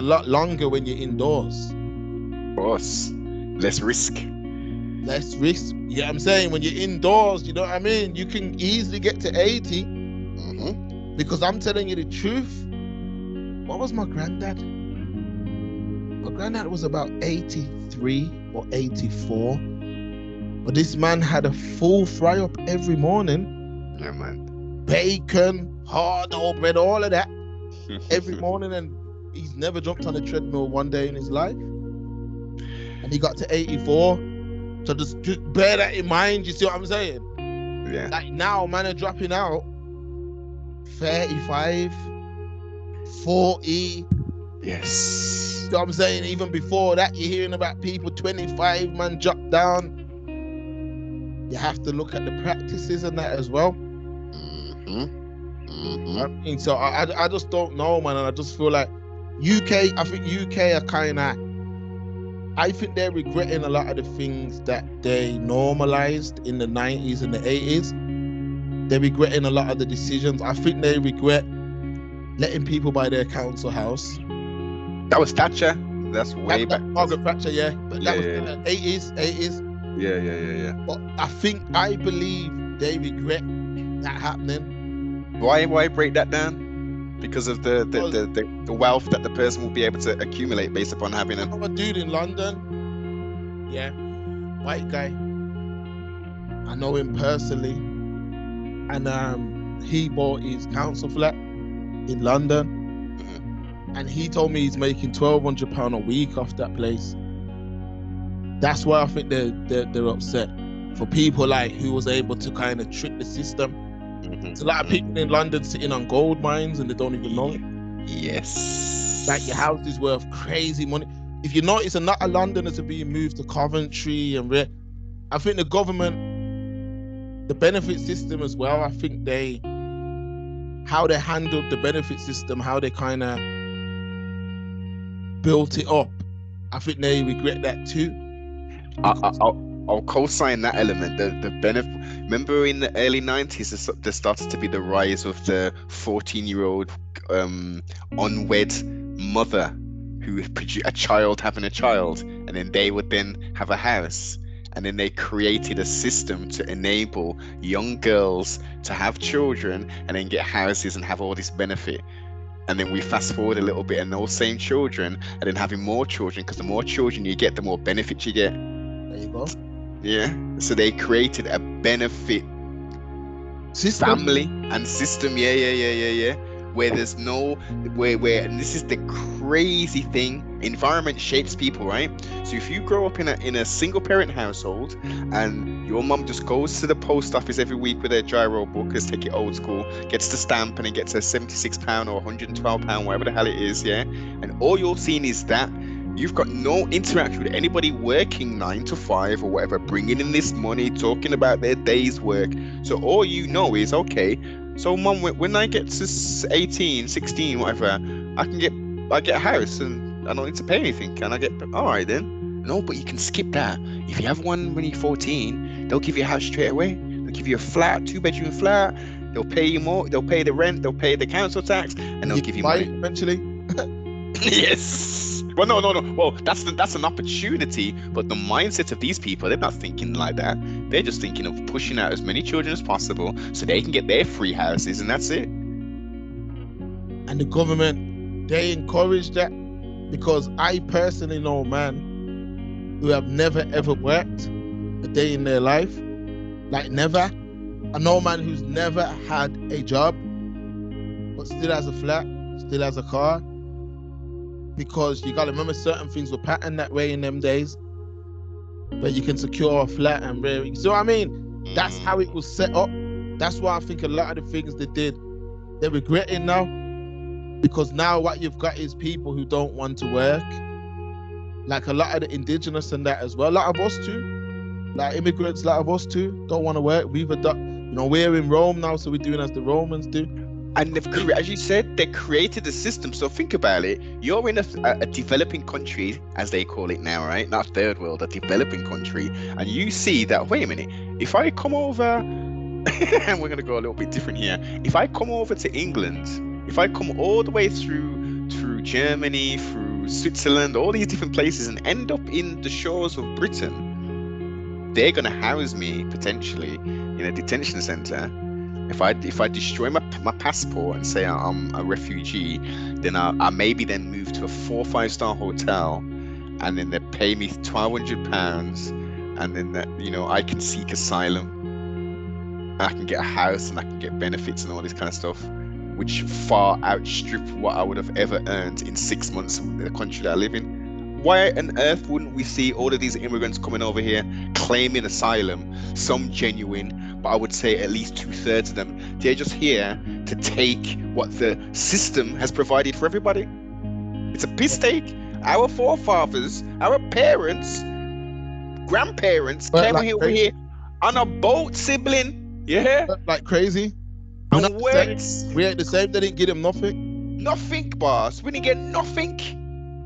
a lot longer when you're indoors. Of course. Less risk. Less risk. Yeah, I'm saying when you're indoors, you know what I mean? You can easily get to 80. Mm-hmm. Because I'm telling you the truth. What was my granddad? My granddad was about 83 or 84. But this man had a full fry up every morning. Yeah, man. Bacon, hard bread, all of that. Every morning, and he's never jumped on a treadmill one day in his life. And he got to 84. So just bear that in mind, you see what I'm saying? Yeah. Like now, man are dropping out 35, 40. Yes. You know what I'm saying? Even before that, you're hearing about people 25, man, drop down. You have to look at the practices and that as well. I mean, so I just don't know, man. And I just feel like I think UK are kind of, I think they're regretting a lot of the things that they normalized in the 90s and the 80s. They're regretting a lot of the decisions. I think they regret letting people buy their council house. That was Thatcher. That's way back. Margaret Thatcher, yeah. But that was in the 80s. Yeah. But I believe they regret that happening. Why break that down? Because of the wealth that the person will be able to accumulate based upon having I know a dude in London, yeah, white guy. I know him personally, and he bought his council flat in London, and he told me he's making £1,200 a week off that place. That's why I think they're upset for people like who was able to kind of trick the system. There's a lot of people in London sitting on gold mines and they don't even know it. Yes. Like your house is worth crazy money. If you notice, a lot of Londoners are being moved to Coventry and I think the government, the benefit system as well, I think how they handled the benefit system, how they kind of built it up, I think they regret that too. I'll co-sign that element. The benefit. Remember in the early 90s, there started to be the rise of the 14-year-old unwed mother who produced a child having a child, and then they would then have a house, and then they created a system to enable young girls to have children and then get houses and have all this benefit. And then we fast forward a little bit, and those same children and then having more children, because the more children you get, the more benefits you get. There you go. Yeah. So they created a benefit system. Family and system. Yeah. Where there's no where and this is the crazy thing. Environment shapes people, right? So if you grow up in a single parent household and your mum just goes to the post office every week with a gyro book, let's take it old school, gets the stamp and it gets a £76 or £112, whatever the hell it is, yeah, and all you're seeing is that you've got no interaction with anybody working 9 to 5 or whatever, bringing in this money, talking about their day's work. So all you know is, okay, so mum, when I get to 18, 16, whatever, I get a house and I don't need to pay anything. Can I get, all right then. No, but you can skip that. If you have one when you're 14, they'll give you a house straight away. They'll give you a flat, 2-bedroom flat. They'll pay you more. They'll pay the rent. They'll pay the council tax, and they'll give you money eventually. Yes. Well, no. Well, that's an opportunity, but the mindset of these people, they're not thinking like that. They're just thinking of pushing out as many children as possible so they can get their free houses, and that's it. And the government, they encourage that, because I personally know man who have never ever worked a day in their life, like never. I know a man who's never had a job, but still has a flat, still has a car. Because you gotta remember, certain things were patterned that way in them days, where you can secure a flat and you see what I mean? That's how it was set up. That's why I think a lot of the things they did, they're regretting now. Because now what you've got is people who don't want to work. Like a lot of the indigenous and that as well. A lot of us too. Like immigrants, a lot of us too don't want to work. We've adopted, we're in Rome now, so we're doing as the Romans do. And they've, as you said, they created a system. So think about it. You're in a developing country, as they call it now, right? Not third world, a developing country. And you see that, wait a minute, if I come over, and we're going to go a little bit different here. If I come over to England, if I come all the way through Germany, through to Switzerland, all these different places, and end up in the shores of Britain, they're gonna house me potentially in a detention center. If I destroy my passport and say I'm a refugee, then I maybe then move to a 4 or 5 star hotel, and then they pay me £1,200, and then I can seek asylum. I can get a house and I can get benefits and all this kind of stuff, which far outstrip what I would have ever earned in 6 months in the country that I live in. Why on earth wouldn't we see all of these immigrants coming over here claiming asylum, some genuine, but I would say at least 2/3 of them, they're just here to take what the system has provided for everybody. It's a piss take. Our forefathers, our parents, grandparents came like over here on a boat, sibling. Yeah. Like crazy. And we ain't the same. They didn't give them nothing. Nothing, boss. We didn't get nothing.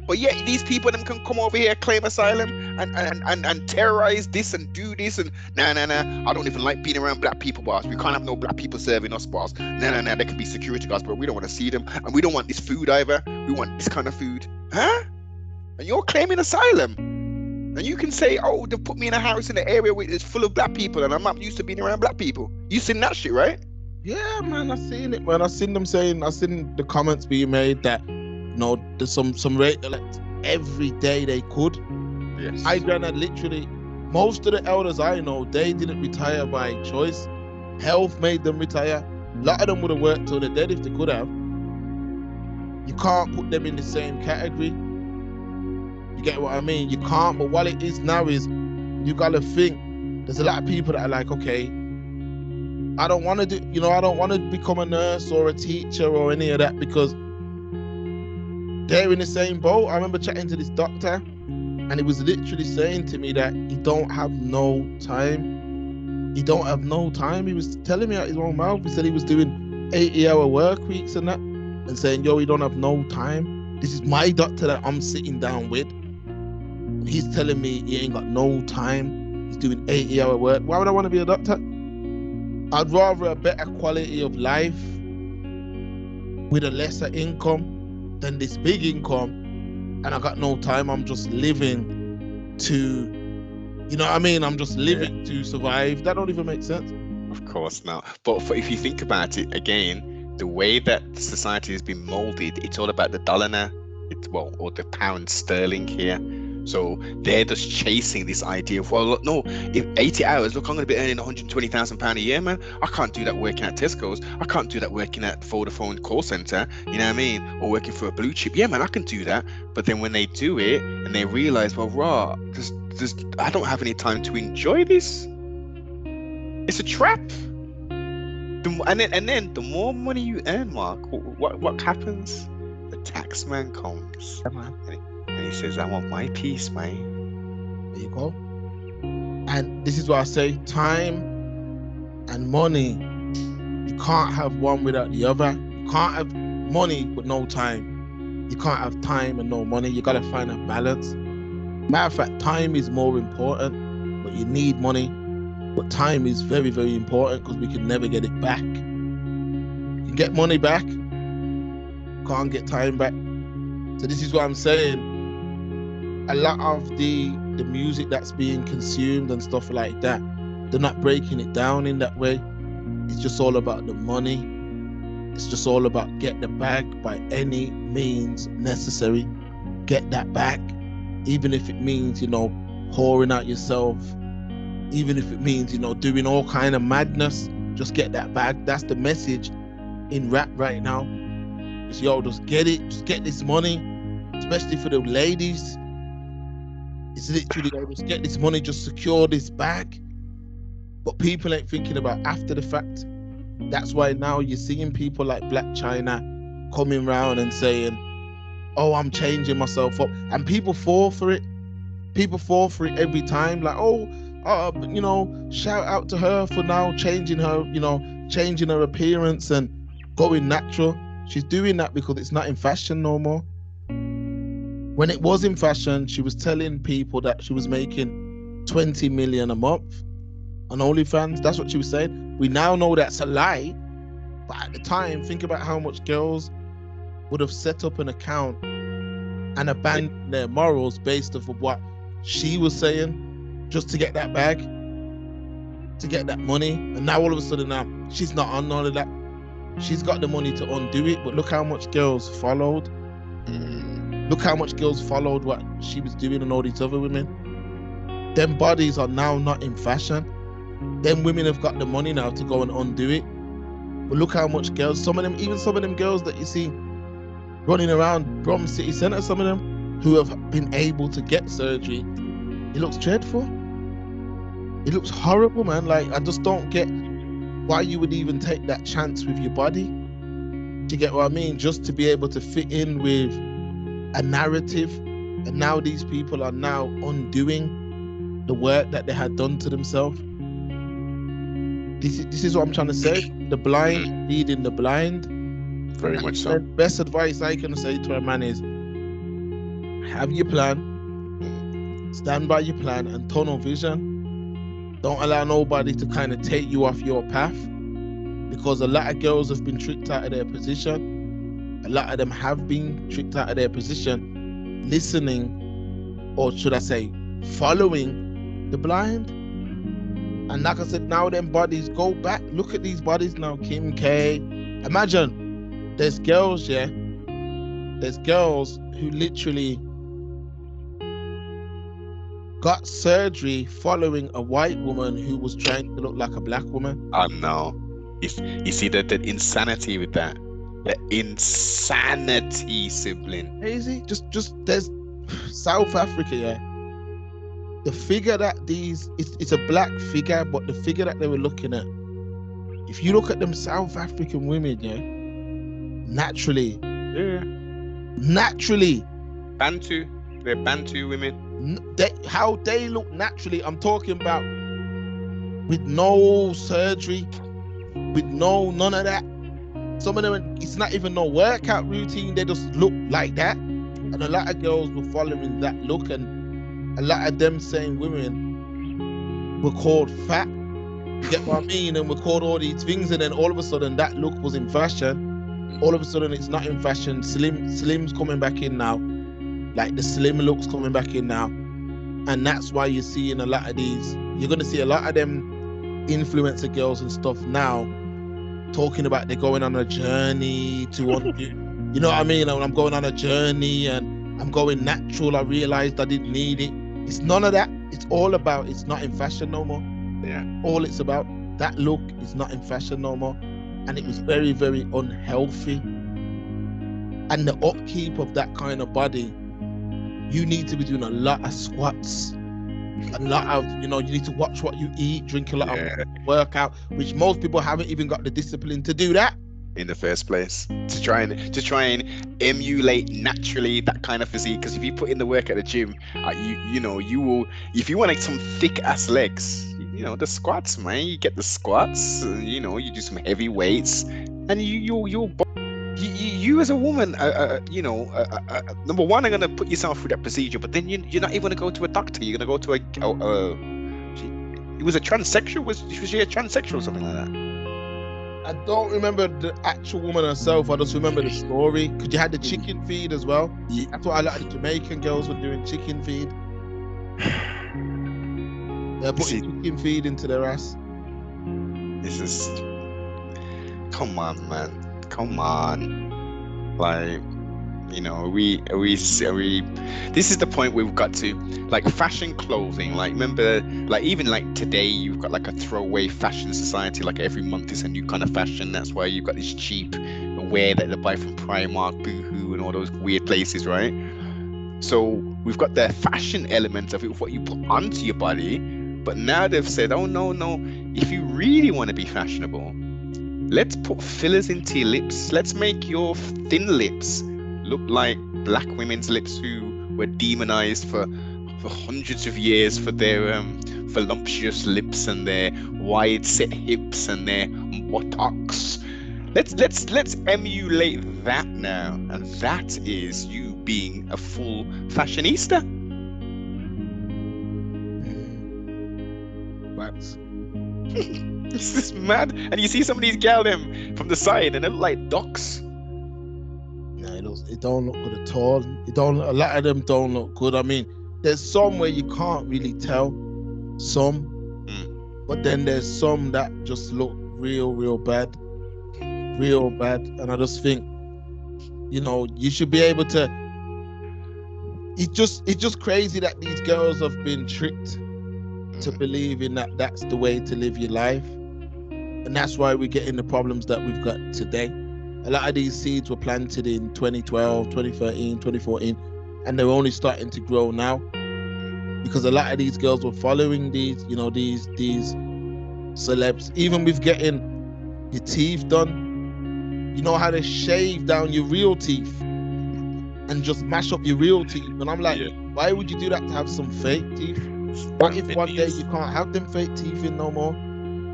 But yet these people them can come over here, claim asylum, and terrorize this and do this and nah. I don't even like being around black people, boss. We can't have no black people serving us, boss. Nah. They can be security guards, but we don't want to see them, and we don't want this food either. We want this kind of food, huh? And you're claiming asylum, and you can say, oh, they put me in a house in an area where it's full of black people, and I'm not used to being around black people. You seen that shit, right? Yeah, man, I seen it, man. I seen them saying, I seen the comments being made that, there's some rate like every day they could. Yes. My granddad literally, most of the elders I know, they didn't retire by choice. Health made them retire. A lot of them would have worked till they're dead if they could have. You can't put them in the same category. You get what I mean? You can't, but what it is now is you gotta think, there's a lot of people that are like, okay, I don't want to become a nurse or a teacher or any of that, because they're in the same boat. I remember chatting to this doctor, and he was literally saying to me that he don't have no time. He don't have no time. He was telling me out his own mouth. He said he was doing 80-hour work weeks and that, and saying, yo, he don't have no time. This is my doctor that I'm sitting down with. He's telling me he ain't got no time. He's doing 80-hour work. Why would I want to be a doctor? I'd rather a better quality of life with a lesser income than this big income, and I got no time. I'm just living to, I'm just living to survive. That don't even make sense. Of course not. But if you think about it again, the way that society has been molded, it's all about the dollar now. Or the pound sterling here. So they're just chasing this idea of, well, look, no, if 80 hours, look, I'm going to be earning £120,000 a year, man. I can't do that working at Tesco's. I can't do that working at Vodafone call center, you know what I mean? Or working for a blue chip. Yeah, man, I can do that. But then when they do it and they realize, well, I don't have any time to enjoy this. It's a trap. And then the more money you earn, Mark, what happens? The tax man comes. Yeah, man. And he says, I want my piece, man. There you go. And this is what I say, time and money, you can't have one without the other. You can't have money with no time. You can't have time and no money. You gotta find a balance. Matter of fact, time is more important, but you need money. But time is very, very important, because we can never get it back. You can get money back, can't get time back. So this is what I'm saying. A lot of the music that's being consumed and stuff like that, they're not breaking it down in that way. It's just all about the money. It's just all about get the bag by any means necessary. Get that back, even if it means, whoring out yourself, even if it means, doing all kind of madness. Just get that bag. That's the message in rap right now. It's, yo, just get it. Just get this money, especially for the ladies. It's literally, just get this money, just secure this bag. But people ain't thinking about after the fact. That's why now you're seeing people like Black China coming around and saying, oh, I'm changing myself up. And people fall for it. People fall for it every time. Like, shout out to her for now changing her appearance and going natural. She's doing that because it's not in fashion no more. When it was in fashion, she was telling people that she was making 20 million a month on OnlyFans. That's what she was saying. We now know that's a lie. But at the time, think about how much girls would have set up an account and abandon their morals based off of what she was saying, just to get that bag, to get that money. And now all of a sudden now she's not on all of that. She's got the money to undo it, but look how much girls followed. Look how much girls followed what she was doing and all these other women. Them bodies are now not in fashion. Them women have got the money now to go and undo it. But look how much girls, some of them girls that you see running around Brom City Centre, some of them who have been able to get surgery, it looks dreadful. It looks horrible, man. Like, I just don't get why you would even take that chance with your body. Do you get what I mean? Just to be able to fit in with a narrative. And now these people are now undoing the work that they had done to themselves. This is what I'm trying to say. The blind leading the blind. Very much so. The best advice I can say to a man is have your plan, stand by your plan, and tunnel vision. Don't allow nobody to kind of take you off your path, because a lot of girls have been tricked out of their position. A lot of them have been tricked out of their position listening, or should I say following, the blind. And like I said, now them bodies, go back, look at these bodies now. Kim K, imagine there's girls, yeah, there's girls who literally got surgery following a white woman who was trying to look like a black woman. Oh no. You see the insanity with that. The insanity, sibling. Crazy. Just there's South Africa, yeah. The figure that it's a black figure, but the figure that they were looking at, if you look at them South African women, yeah, naturally, Bantu, they're Bantu women. How they look naturally, I'm talking about with no surgery, with none of that. Some of them, it's not even no workout routine, they just look like that. And a lot of girls were following that look, and a lot of them same women were called fat. You get what I mean? And were called all these things, and then all of a sudden that look was in fashion. All of a sudden it's not in fashion. Slim's coming back in now. Like the slim looks coming back in now. And that's why you're seeing a lot of these, you're gonna see a lot of them influencer girls and stuff now talking about they're going on a journey to undo, you know what I mean? And I'm going on a journey and I'm going natural. I realized I didn't need it. It's none of that. It's all about, it's not in fashion no more. Yeah. All it's about, that look is not in fashion no more. And it was very, very unhealthy. And the upkeep of that kind of body, you need to be doing a lot of squats, a lot of, you need to watch what you eat, drink a lot of workout, which most people haven't even got the discipline to do that in the first place, to try and emulate naturally that kind of physique. Because if you put in the work at the gym, you will, if you want some thick ass legs, the squats, man, you get the squats, you do some heavy weights, and you as a woman, number one, are gonna put yourself through that procedure, but then you're not even gonna go to a doctor. You're gonna go to it was a transsexual. Was she a transsexual or something like that? I don't remember the actual woman herself. I just remember the story. Because you had the chicken feed as well. Yeah. That's what a lot of the Jamaican girls were doing, chicken feed. They're putting chicken feed into their ass. This is... Come on, man. Come on. Like, this is the point we've got to, like, fashion clothing. Like, remember, like, even like today, you've got like a throwaway fashion society. Like every month is a new kind of fashion. That's why you've got this cheap wear that they buy from Primark, Boohoo, and all those weird places, right? So we've got the fashion element of it, what you put onto your body. But now they've said, oh no, if you really want to be fashionable, let's put fillers into your lips. Let's make your thin lips look like black women's lips who were demonized for hundreds of years for their voluptuous lips and their wide set hips and their buttocks. Let's emulate that now, and that is you being a full fashionista. That's This is mad. And you see some of these gal them from the side and they look like ducks. No, it don't look good at all. It don't. A lot of them don't look good. I mean, there's some where you can't really tell. Some, but then there's some that just look real bad, real bad. And I just think, you should be able to. It's just crazy that these girls have been tricked to believing that that's the way to live your life, and that's why we're getting the problems that we've got today. A lot of these seeds were planted in 2012, 2013, 2014, and they're only starting to grow now because a lot of these girls were following these celebs. Even with getting your teeth done, you know how they shave down your real teeth and just mash up your real teeth. And I'm like, why would you do that to have some fake teeth? What if one day you can't have them fake teeth in no more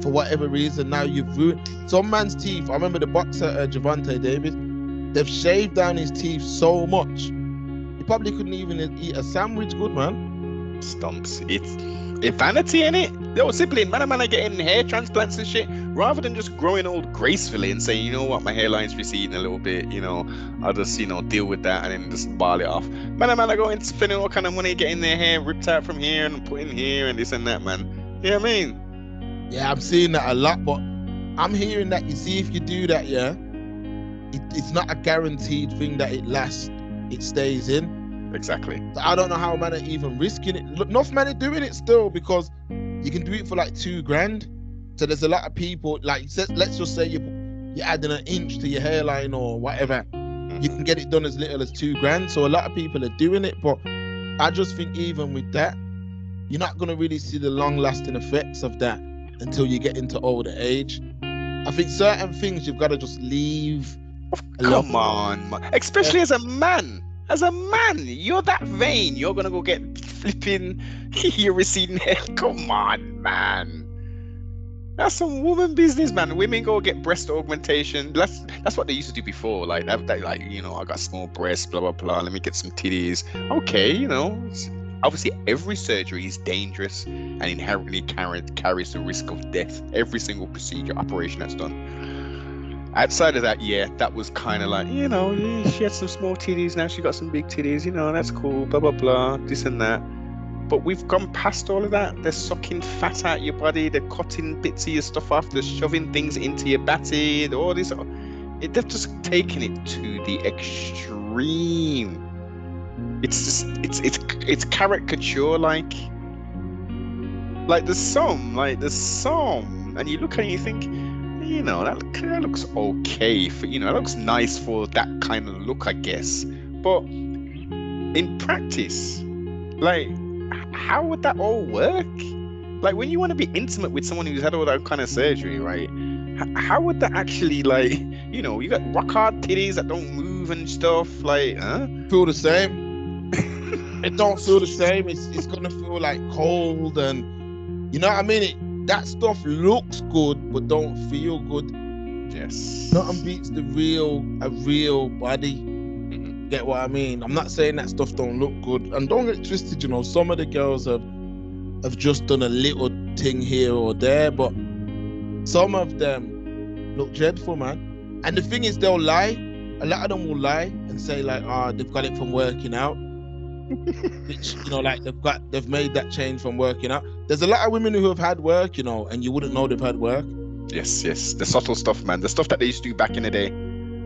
for whatever reason? Now you've ruined some man's teeth. I remember the boxer Gervonta Davis. They've shaved down his teeth so much he probably couldn't even eat a sandwich good, man. Stumps. It's vanity, in it. They were simply man are getting hair transplants and shit rather than just growing old gracefully and saying, you know what, my hairline's receding a little bit, I'll just deal with that and then just ball it off. Man are going spending all kind of money getting their hair ripped out from here and put in here and this and that, man. You know what I mean? Yeah, I'm seeing that a lot, but I'm hearing that, you see, if you do that, it's not a guaranteed thing that it lasts. It stays in. Exactly. So I don't know how man are even risking it. Enough man are doing it still because you can do it for like $2,000. So there's a lot of people, like, let's just say you're adding an inch to your hairline or whatever. You can get it done as little as $2,000. So a lot of people are doing it, but I just think even with that, you're not going to really see the long-lasting effects of that until you get into older age. I think certain things you've got to just leave alone. Come on, man. Especially as a man. As a man, you're that vain. You're gonna go get flipping your receding hair. Come on, man. That's some woman business, man. Women go get breast augmentation. That's what they used to do before. Like that, like, I got small breasts, blah blah blah. Let me get some titties. Okay, obviously every surgery is dangerous and inherently carries the risk of death. Every single procedure, operation that's done. Outside of that, that was kind of like, she had some small titties, now she got some big titties, that's cool, blah, blah, blah, this and that. But we've gone past all of that. They're sucking fat out your body, they're cutting bits of your stuff off, they're shoving things into your batty, all this. They've just taken it to the extreme. It's just, it's caricature, like the some, and you look at it and you think, that looks okay for, that looks nice for that kind of look, I guess. But in practice, like, how would that all work? Like, when you want to be intimate with someone who's had all that kind of surgery, right? How would that actually, like, you got rock hard titties that don't move and stuff, like, huh? Feel the same. It don't feel the same. It's gonna feel like cold, and you know what I mean? That stuff looks good, but don't feel good. Yes. Nothing beats a real body. Get what I mean? I'm not saying that stuff don't look good, and don't get twisted. Some of the girls have just done a little thing here or there, but some of them look dreadful, man. And the thing is, they'll lie. A lot of them will lie and say like, they've got it from working out. Which, like they've made that change from working out. There's a lot of women who have had work, and you wouldn't know they've had work. Yes, the subtle stuff, man. The stuff that they used to do back in the day.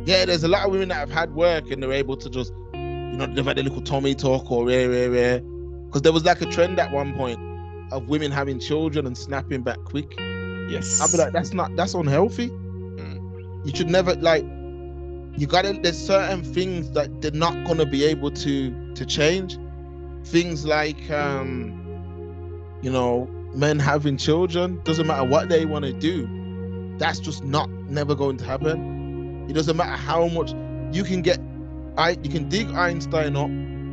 Yeah, there's a lot of women that have had work and they're able to just, they've had a little tummy talk or rare. Because there was like a trend at one point of women having children and snapping back quick. Yes. I'll be like, that's unhealthy. You should never, like, there's certain things that they're not gonna be able to change. Things like men having children, doesn't matter what they want to do, that's just never going to happen. It doesn't matter how much you can dig Einstein up,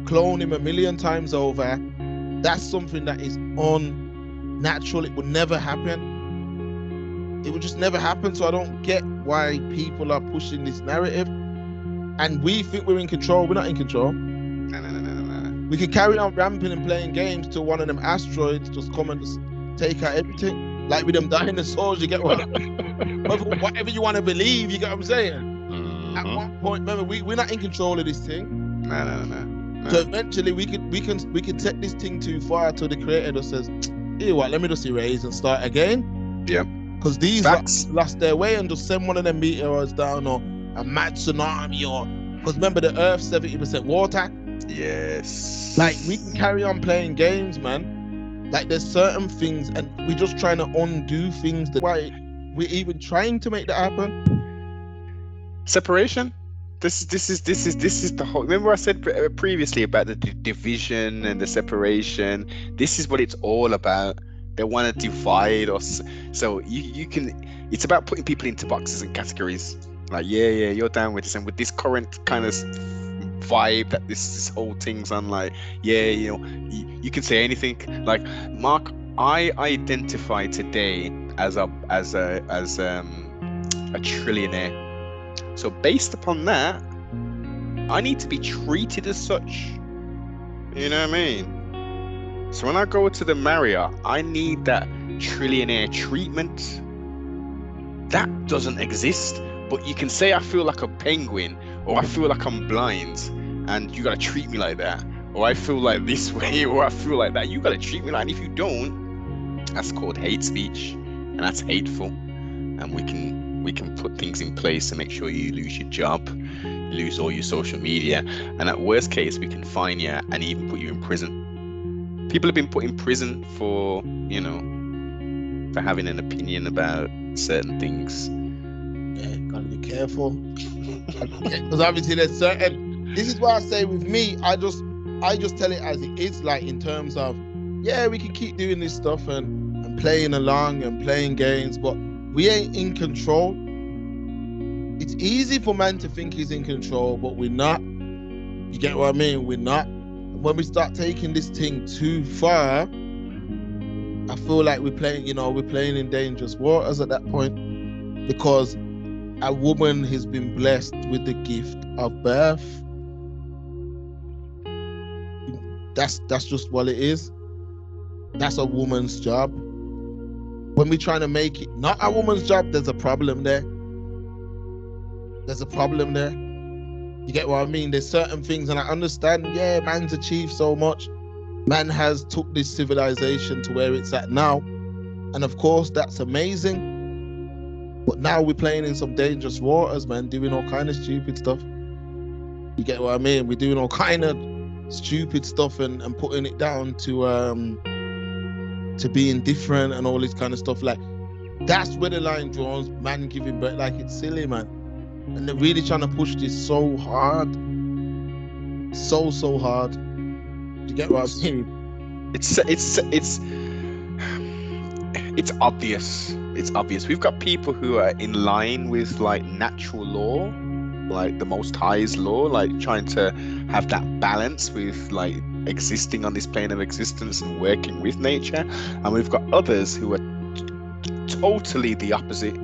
clone him 1,000,000 times over. That's something that is unnatural. It would never happen. It would just never happen. So I don't get why people are pushing this narrative. And we think we're in control. We're not in control. No. We could carry on ramping and playing games till one of them asteroids just come and just take out everything. Like with them dinosaurs, you get what? Whatever you want to believe, you get what I'm saying? At one point, remember, we're not in control of this thing. No. So eventually we could take this thing too far till the creator just says, "Hey, what? Let me just erase and start again." Yeah. Because these Facts. lost their way, and just send one of them meteors down, or a mad tsunami, or because remember the Earth's 70% water. Yes. Like, we can carry on playing games, man. Like, there's certain things, and we're just trying to undo things. That's why we're even trying to make that happen. Separation. This is the whole. Remember I said previously about the division and the separation. This is what it's all about. They want to divide us. So you can. It's about putting people into boxes and categories. Like, yeah, you're down with this, and with this current kind of vibe that this whole thing's on. Like, yeah, you can say anything. Like, Mark, I identify today as a trillionaire. So based upon that, I need to be treated as such. You know what I mean? So when I go to the Marriott, I need that trillionaire treatment. That doesn't exist. But you can say I feel like a penguin, or I feel like I'm blind, and you gotta treat me like that. Or I feel like this way, or I feel like that. You gotta treat me like that. And if you don't, that's called hate speech, and that's hateful. And we can put things in place to make sure you lose your job, lose all your social media, and at worst case we can fine you and even put you in prison. People have been put in prison for for having an opinion about certain things. Yeah, gotta be careful. Because obviously there's certain. This is why I say with me, I just tell it as it is. Like, in terms of, yeah, we can keep doing this stuff and playing along and playing games, but we ain't in control. It's easy for man to think he's in control, but we're not. You get what I mean? We're not. When we start taking this thing too far, I feel like we're playing in dangerous waters at that point, because a woman has been blessed with the gift of birth. That's just what it is. That's a woman's job. When we're trying to make it not a woman's job, there's a problem there. There's a problem there. You get what I mean? There's certain things, and I understand, yeah, man's achieved so much. Man has took this civilization to where it's at now. And of course, that's amazing. But now we're playing in some dangerous waters, man, doing all kind of stupid stuff. You get what I mean? We're doing all kind of stupid stuff and putting it down to being different and all this kind of stuff. Like, that's where the line draws, man giving birth. Like, it's silly, man. And they're really trying to push this so hard. So hard. You get what I mean? It's obvious. It's obvious. We've got people who are in line with like natural law, like the Most High's law, like trying to have that balance with like existing on this plane of existence and working with nature. And we've got others who are totally the opposite.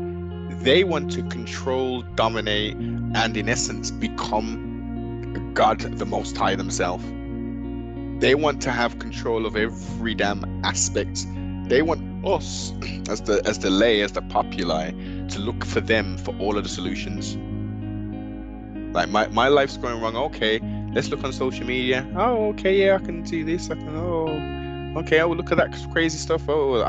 They want to control, dominate, and in essence become God, the Most High themselves. They want to have control of every damn aspect. They want us, as the populi, to look for them for all of the solutions. Like, my life's going wrong. Okay, let's look on social media. Oh, okay, yeah, I can do this. I can. Oh, okay, I will look at that crazy stuff. Oh,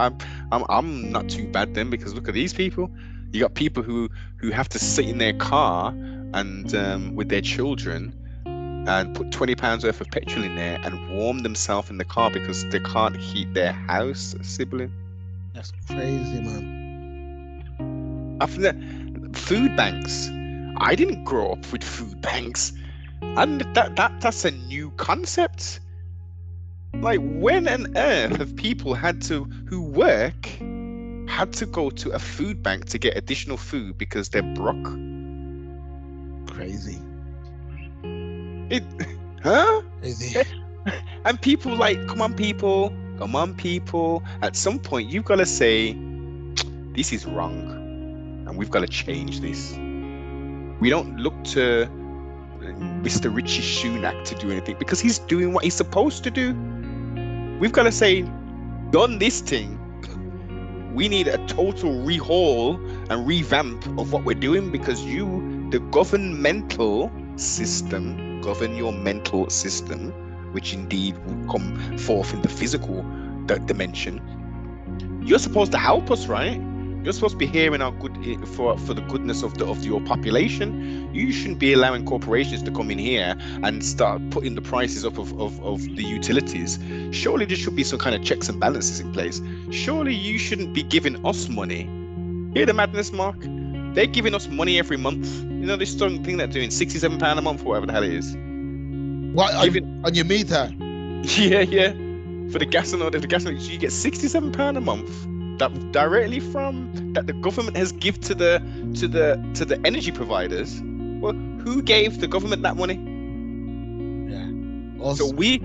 I'm not too bad then, because look at these people. You got people who have to sit in their car and with their children and put £20 worth of petrol in there and warm themselves in the car because they can't heat their house, sibling. That's crazy, man. After that, food banks. I didn't grow up with food banks, and that's a new concept. Like, when on earth have people who work had to go to a food bank to get additional food because they're broke? Crazy. Crazy. And people like, come on people. At some point, you've got to say, this is wrong, and we've got to change this. We don't look to Mr. Richie Sunak to do anything because he's doing what he's supposed to do. We've got to say, done this thing. We need a total rehaul and revamp of what we're doing because you the governmental system, govern your mental system, which indeed will come forth in the physical dimension. You're supposed to help us, right? You're supposed to be hearing our good for the goodness of your population. You shouldn't be allowing corporations to come in here and start putting the prices up of the utilities. Surely there should be some kind of checks and balances in place. Surely you shouldn't be giving us money. Hear the madness, Mark? They're giving us money every month. You know this strong thing they're doing, £67 a month, or whatever the hell it is. What on your meter? Yeah. For the gas and all the gas, you get £67 a month. That directly from that the government has given to the energy providers. Well, who gave the government that money? Yeah. Also, so we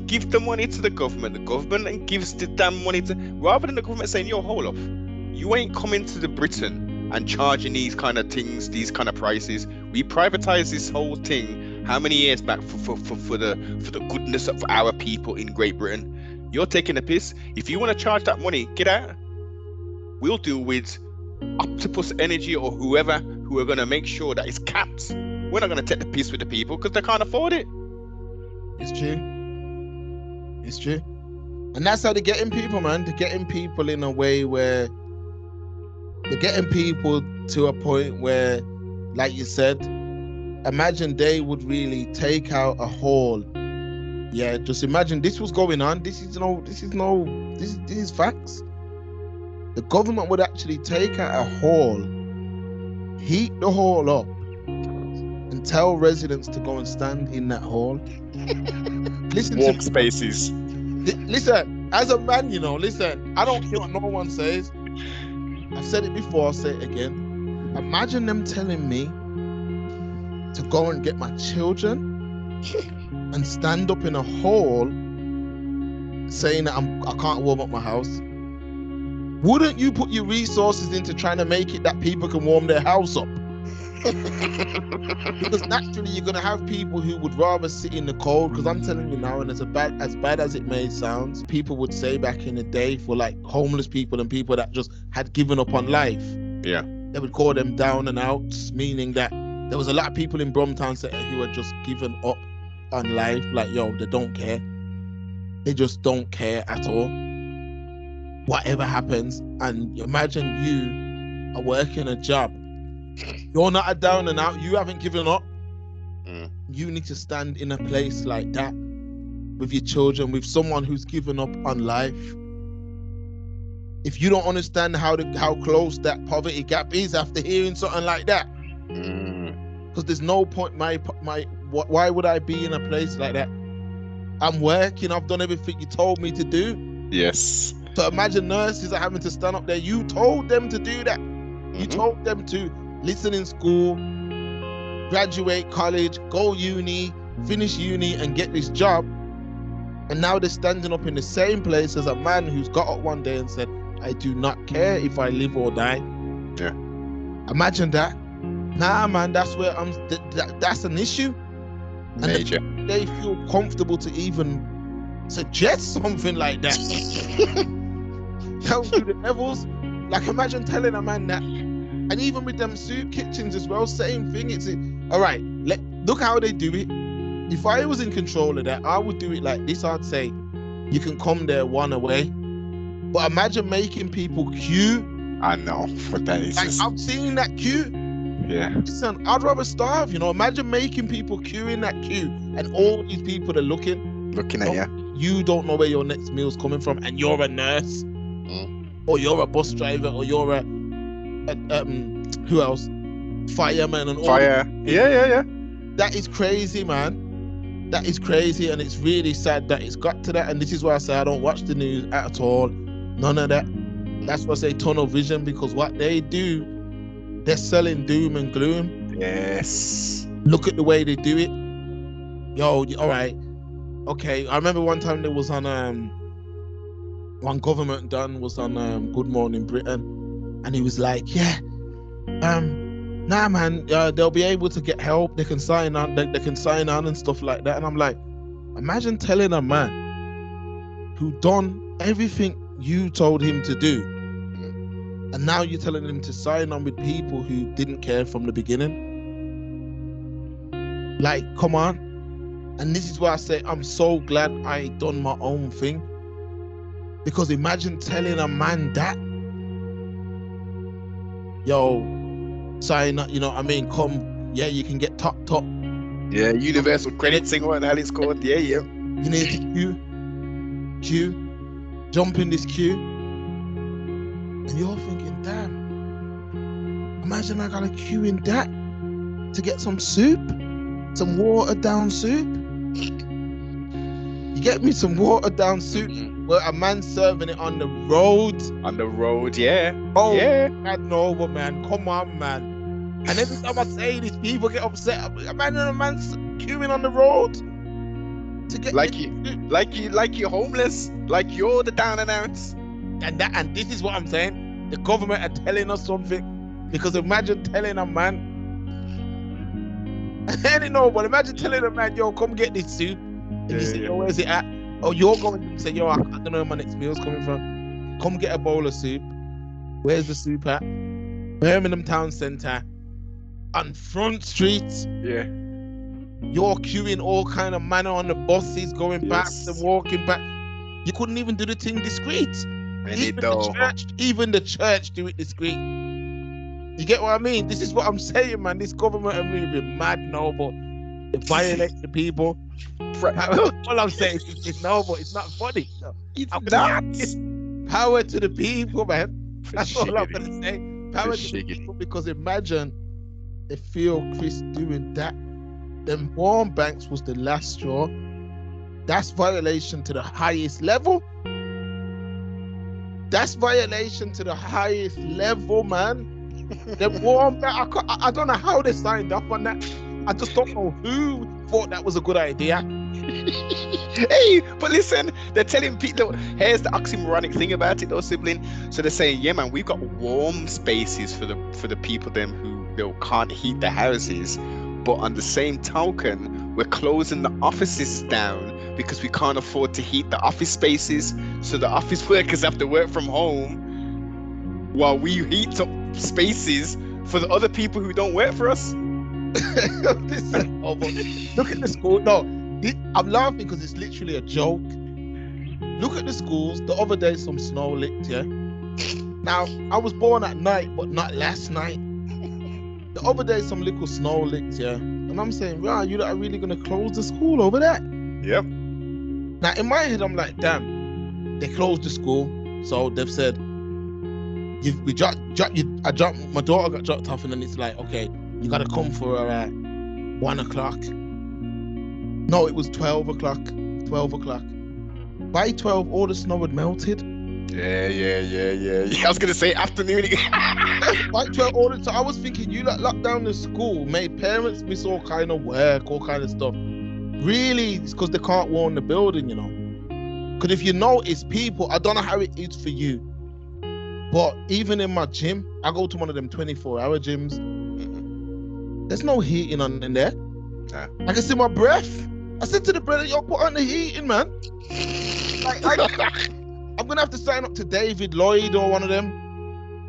give the money to the government gives the damn money to, rather than the government saying, yo, hold up, you ain't coming to the Britain and charging these kind of things, these kind of prices. We privatized this whole thing how many years back for the goodness of our people in Great Britain. You're taking a piss. If you want to charge that money, get out. We'll deal with Octopus Energy or whoever who are going to make sure that it's capped. We're not going to take the piss with the people because they can't afford it. It's true. It's true. And that's how they're getting people, man. They're getting people in a way where they're getting people to a point where, like you said, imagine they would really take out a whole. Yeah, just imagine this was going on. This is facts. The government would actually take out a hall, heat the hall up, and tell residents to go and stand in that hall. Listen, warm spaces. Listen, as a man, listen, I don't care what no one says. I've said it before, I'll say it again. Imagine them telling me to go and get my children and stand up in a hall saying that I can't warm up my house. Wouldn't you put your resources into trying to make it that people can warm their house up? Because naturally you're going to have people who would rather sit in the cold, because I'm telling you now, and as bad as it may sound, people would say back in the day for like homeless people and people that just had given up on life, yeah, they would call them down and outs, meaning that there was a lot of people in Bromtown who had just given up on life, like, yo, they don't care. They just don't care at all. Whatever happens. And imagine you are working a job. You're not a down and out. You haven't given up. You need to stand in a place like that with your children, with someone who's given up on life. If you don't understand how close that poverty gap is after hearing something like that, because there's no point. Why would I be in a place like that? I'm working. I've done everything you told me to do. Yes. So imagine nurses are having to stand up there. You told them to do that. You told them to listen in school, graduate college, go uni, finish uni, and get this job. And now they're standing up in the same place as a man who's got up one day and said, I do not care if I live or die. Yeah. Imagine that. Nah, man, that's where that's an issue. Major. And they feel comfortable to even suggest something like that. Tell you the levels. Like, imagine telling a man that. And even with them soup kitchens as well, same thing. It's all right. Look how they do it. If I was in control of that, I would do it like this. I'd say, you can come there one away. But imagine making people queue. I know, for that is like, I've seen that queue. Yeah. Listen, I'd rather starve. Imagine making people queue in that queue, and all these people are looking at you. You don't know where your next meal's coming from, and you're a nurse, or you're a bus driver, or you're a who else? Fireman and all. Fire. Yeah. That is crazy, man. That is crazy, and it's really sad that it's got to that. And this is why I say I don't watch the news at all. None of that. That's why I say tunnel vision, because what they do, they're selling doom and gloom. Yes. Look at the way they do it. Yo, all right. Okay, I remember one time there was on one government done was on Good Morning Britain, and he was like, yeah, nah, man, they'll be able to get help. They can sign on. They can sign on and stuff like that. And I'm like, imagine telling a man who done everything you told him to do, and now you're telling him to sign on with people who didn't care from the beginning. Like, come on. And this is why I say I'm so glad I done my own thing. Because imagine telling a man that, yo, sign up, you know what I mean? Come, yeah, you can get top. Yeah, universal credit thing, what the hell it's called? Yeah. You need to queue, jump in this queue. And you're thinking, damn, imagine I gotta queue in that to get some soup, some watered down soup. You get me some watered down soup where a man's serving it on the road. On the road, yeah. Oh, yeah. Man, no, man. Come on, man. And every time I say this, people get upset. Imagine a man's queuing on the road to get like you're homeless, like you're the down and outs. And this is what I'm saying. The government are telling us something, because imagine telling a man, I don't know, but imagine telling a man, yo, come get this soup. And you say, yo, where's it at? Oh, you're going to say, yo, I don't know where my next meal's coming from. Come get a bowl of soup. Where's the soup at? Birmingham Town Centre. On Front Street. Yeah. You're queuing all kind of manner on the buses, going back and walking back. You couldn't even do the thing discreet. Even the church do it discreet. You get what I mean? This is what I'm saying, man. This government are really mad now, but they violate the people. All I'm saying is no, but it's not funny. No. It's not. Power to the people, man. That's all I'm gonna say. Power to the people, because imagine if Theo Chris doing that. Them warm banks was the last straw. That's violation to the highest level. That's violation to the highest level, man. The warm bank, I don't know how they signed up on that. I just don't know who thought that was a good idea. Hey, but listen, they're telling people, here's the oxymoronic thing about it, though, sibling. So they're saying, yeah, man, we've got warm spaces for the people them who can't heat their houses. But on the same token, we're closing the offices down because we can't afford to heat the office spaces. So the office workers have to work from home while we heat up spaces for the other people who don't work for us. Look at the school. No, I'm laughing because it's literally a joke. Look at the schools. The other day, some snow licked, yeah? Now, I was born at night, but not last night. The other day, some little snow licked, yeah? And I'm saying, wow, you are really going to close the school over that? Yep. Now, in my head, I'm like, damn, they closed the school. So they've said, my daughter got dropped off, and then it's like, okay, you got to come for 1 o'clock. No, it was 12 o'clock. 12 o'clock. By 12, all the snow had melted. Yeah. I was going to say afternoon. By 12, so I was thinking, you locked down the school, made parents miss all kind of work, all kind of stuff. Really, it's because they can't warn the building, you know. Because if you notice, people, I don't know how it is for you, but even in my gym, I go to one of them 24-hour gyms. There's no heating on in there. Nah. I can see my breath. I said to the brother, yo, put on the heating, man. I'm going to have to sign up to David Lloyd or one of them.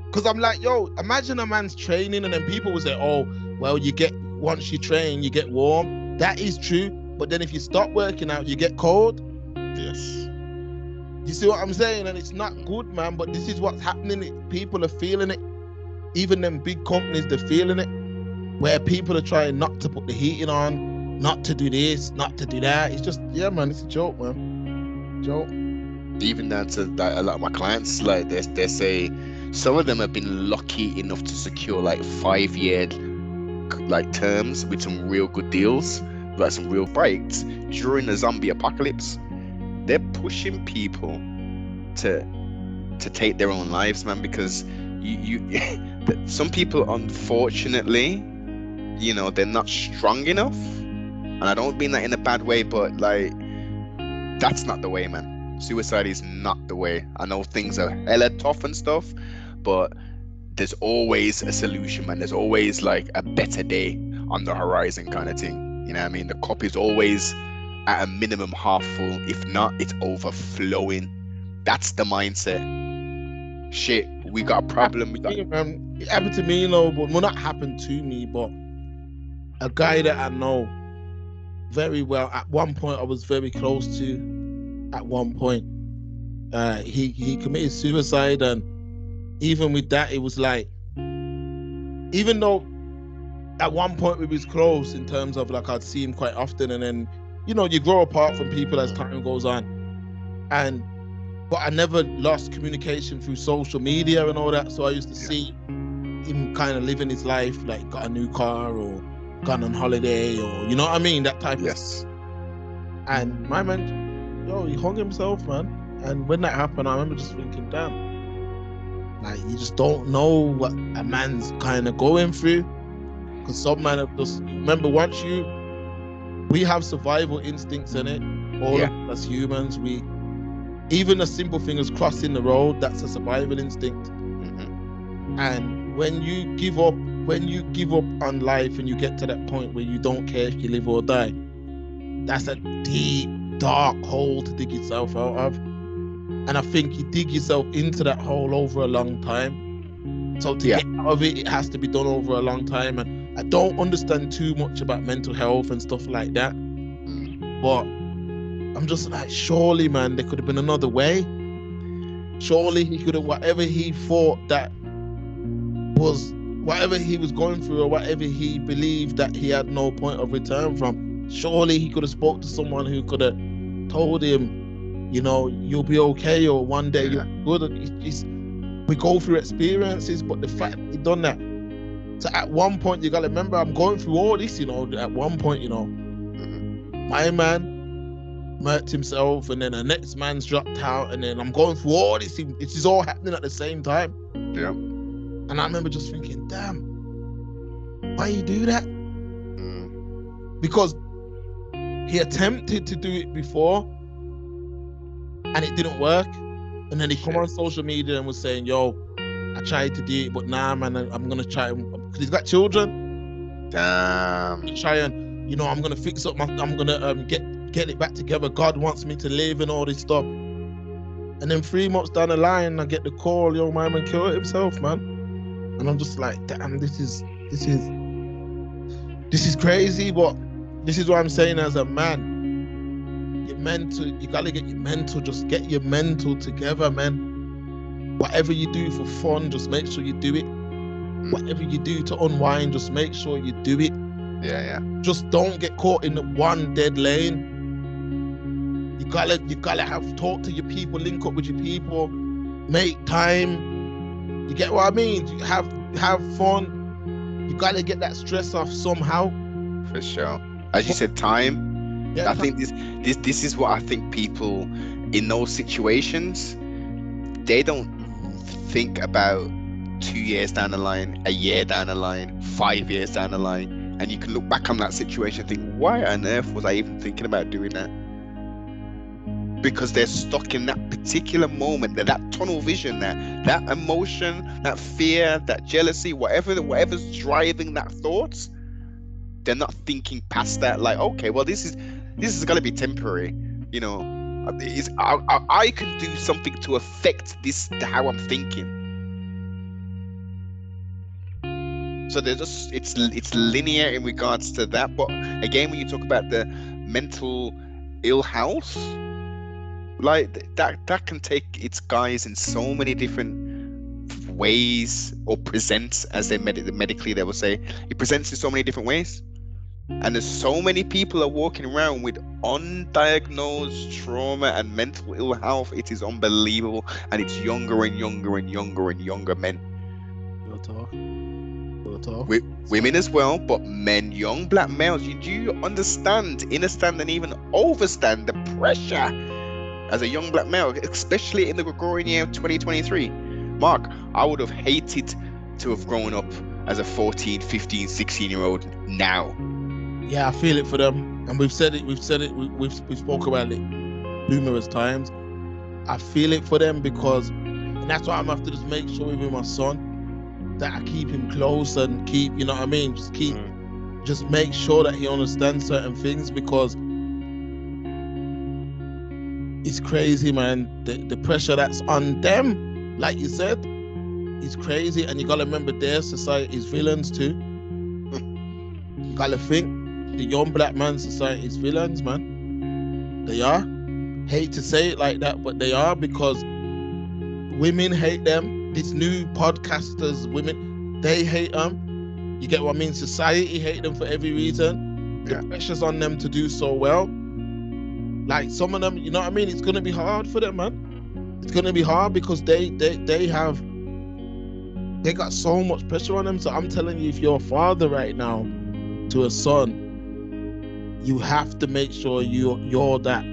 Because I'm like, yo, imagine a man's training, and then people will say, oh, well, once you train, you get warm. That is true. But then if you stop working out, you get cold. Yes. You see what I'm saying? And it's not good, man. But this is what's happening. People are feeling it. Even them big companies, they're feeling it. Where people are trying not to put the heating on, not to do this, not to do that. It's just, yeah, man, it's a joke, man. Joke. Even down to that, a lot of my clients, like they say, some of them have been lucky enough to secure like 5-year like terms with some real good deals, like some real breaks during the zombie apocalypse. They're pushing people to take their own lives, man, because you some people, unfortunately, you know, they're not strong enough, and I don't mean that in a bad way, but like, that's not the way, man. Suicide is not the way. I know things are hella tough and stuff, but there's always a solution, man. There's always like a better day on the horizon kind of thing. You know what I mean? The cup is always at a minimum half full. If not, it's overflowing. That's the mindset. Shit, we got a problem. It happened to me, you know, but well, not happened to me, but a guy that I know, very well. At one point, I was very close to. At one point, he committed suicide, and even with that, it was like, even though at one point we was close in terms of like I'd see him quite often, and then you grow apart from people as time goes on, and but I never lost communication through social media and all that. So I used to see him kind of living his life, like got a new car or gone on holiday, or you know what I mean, that type of stuff. And my man, he hung himself, man. And when that happened, I remember just thinking, damn, like you just don't know what a man's kind of going through. Because some man have just, remember, we have survival instincts in it, all of us as humans. Even a simple thing as crossing the road, that's a survival instinct. And when you give up on life and you get to that point where you don't care if you live or die, that's a deep, dark hole to dig yourself out of. And I think you dig yourself into that hole over a long time. So to get out of it, it has to be done over a long time. And I don't understand too much about mental health and stuff like that. But I'm just like, surely, man, there could have been another way. Surely he could have, whatever he thought that was, whatever he was going through, or whatever he believed that he had no point of return from, surely he could have spoke to someone who could have told him, you'll be okay, or one day you're good. We go through experiences, but the fact that he done that. So at one point, you gotta remember, I'm going through all this, at one point, my man murked himself, and then the next man's dropped out, and then I'm going through all this. This is all happening at the same time. Yeah. And I remember just thinking, damn, why you do that? Because he attempted to do it before, and it didn't work. And then he come on social media and was saying, yo, I tried to do it, but nah, man, I'm gonna try, because he's got children. Damn. Try and, I'm gonna fix up I'm gonna get it back together. God wants me to live and all this stuff. And then 3 months down the line, I get the call, yo, my man killed himself, man. And I'm just like, damn, this is crazy. But this is what I'm saying, as a man, you gotta get your mental, just get your mental together, man. Whatever you do for fun, just make sure you do it. Whatever you do to unwind, just make sure you do it. Just don't get caught in the one dead lane. You gotta have talk to your people, link up with your people, make time. You get what I mean? You have fun. You gotta get that stress off somehow. For sure. As you said, time. I think this is what I think people in those situations, they don't think about 2 years down the line, a year down the line, 5 years down the line, and you can look back on that situation and think, why on earth was I even thinking about doing that? Because they're stuck in that particular moment, that tunnel vision, that emotion, that fear, that jealousy, whatever's driving that thought. They're not thinking past that, like, okay, well, this is gonna be temporary, I can do something to affect this, how I'm thinking. So it's linear in regards to that. But again, when you talk about the mental ill health, like that can take its guise in so many different ways, or presents, as they medically they will say, it presents in so many different ways. And there's so many people are walking around with undiagnosed trauma and mental ill health. It is unbelievable, and it's younger and younger and younger and younger men. Real talk. Women as well, but men, young black males. Do you understand, and even overstand the pressure as a young black male, especially in the Gregorian year of 2023? Mark, I would have hated to have grown up as a 14, 15, 16-year-old now. Yeah, I feel it for them, and we've said it. We've spoke about it numerous times. I feel it for them, because, and that's why I'm have to just make sure with my son that I keep him close and keep, you know what I mean, just make sure that he understands certain things, because it's crazy, man. The pressure that's on them, like you said, is crazy, and you gotta remember their society is villains too. You gotta think. the young black man society's villains, man. They are. Hate to say it like that, but they are, because women hate them. These new podcasters, women, they hate them. You get what I mean? Society hate them for every reason. The pressure's on them to do so well. Like some of them, you know what I mean? It's gonna be hard for them, man. It's gonna be hard because they got so much pressure on them. So I'm telling you, if you're a father right now to a son, you have to make sure you're that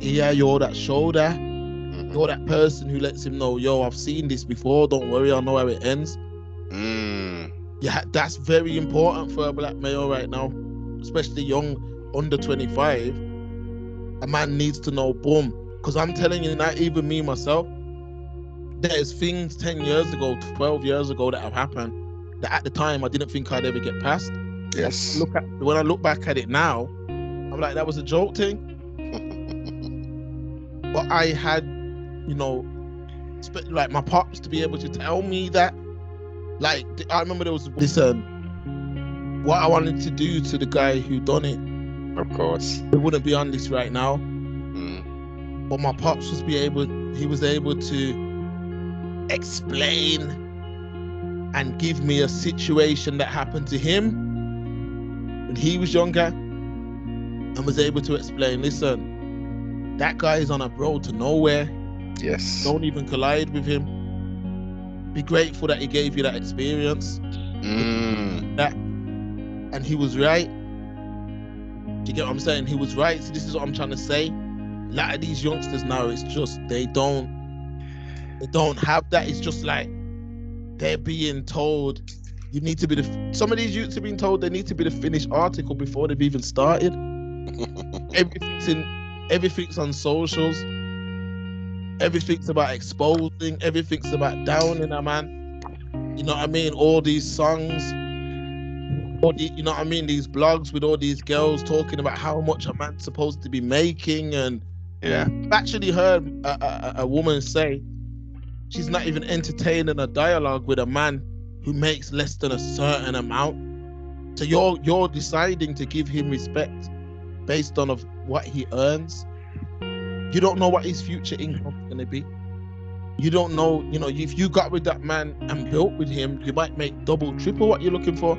ear, you're that shoulder, you're that person who lets him know, yo, I've seen this before, don't worry, I know how it ends. Yeah, that's very important for a black male right now, especially young, under 25. A man needs to know, boom, because I'm telling you now, even me myself, there's things 10 years ago, 12 years ago that have happened that at the time I didn't think I'd ever get past. Yes. When I look back at it now, I'm like, that was a joke thing. But I had, you know, like my pops to be able to tell me that. Like, I remember there was this, what I wanted to do to the guy who done it. Of course. It wouldn't be on this right now. But my pops he was able to explain and give me a situation that happened to him when he was younger, and was able to explain, listen, that guy is on a road to nowhere. Yes. Don't even collide with him. Be grateful that he gave you that experience. And he was right. Do you get what I'm saying? He was right. So this is what I'm trying to say. A lot of these youngsters now, it's just they don't have that. It's just like they're being told you need to be some of these youths are being told they need to be the finished article before they've even started. Everything's on socials. Everything's about exposing. Everything's about downing a man. You know what I mean? All these songs, you know what I mean? These blogs with all these girls talking about how much a man's supposed to be making. And I've actually heard a woman say she's not even entertaining a dialogue with a man who makes less than a certain amount. So you're deciding to give him respect based on of what he earns. You don't know what his future income is going to be. You don't know, you know, if you got with that man and built with him, you might make double, triple what you're looking for.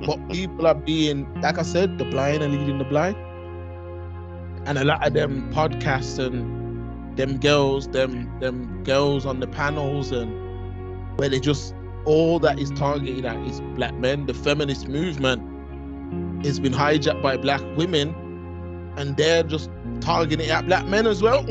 But people are being, like I said, the blind are leading the blind. And a lot of them podcasts and them girls on the panels, and where they just, all that is targeted at is black men. The feminist movement has been hijacked by black women, and they're just targeting it at black men as well.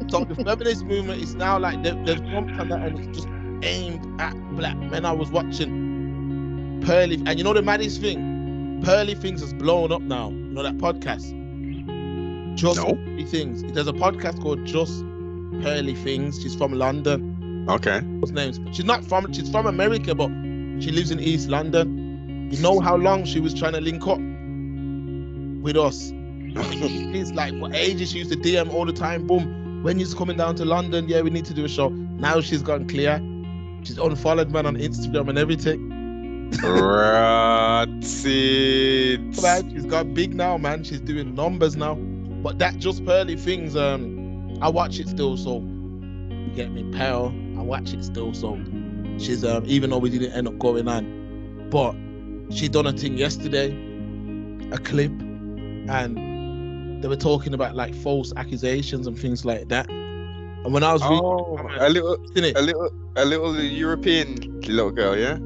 So the feminist movement is now like they've jumped on that, and it's just aimed at black men. I was watching Pearly, and you know the maddest thing, Pearly Things has blown up now. You know that podcast? Just Pearly Things. There's a podcast called Just Pearly Things. She's from London. Okay. What's names? She's from America, but she lives in East London. You know how long she was trying to link up with us? It's like for ages she used to DM all the time. Boom, when you're coming down to London, yeah, we need to do a show. Now she's gone clear. She's unfollowed man on Instagram and everything. That's it. Man, she's got big now, man. She's doing numbers now. But that Just Pearly Things, I watch it still, so you get me, pal. I watch it still, so she's even though we didn't end up going on, but she done a thing yesterday, a clip, and they were talking about like false accusations and things like that. And when I was reading, a little European little girl, yeah,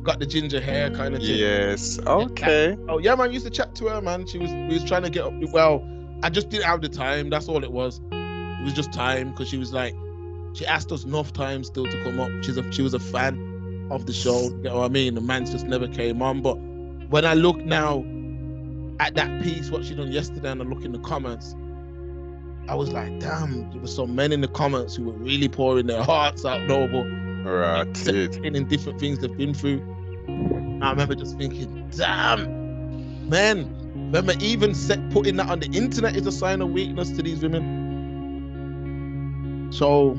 got the ginger hair kind of thing. Yes, okay. Oh yeah, man, used to chat to her, man. We was trying to get up. Well, I just didn't have the time. That's all it was. It was just time, because she was like, she asked us enough times still to come up. She was a fan of the show. You know what I mean? The man just never came on. But when I look now at that piece, what she done yesterday, and I look in the comments, I was like, damn, there were some men in the comments who were really pouring their hearts out, Noble. Right. In different things they've been through. I remember just thinking, damn, man. Remember, even putting that on the internet is a sign of weakness to these women. So,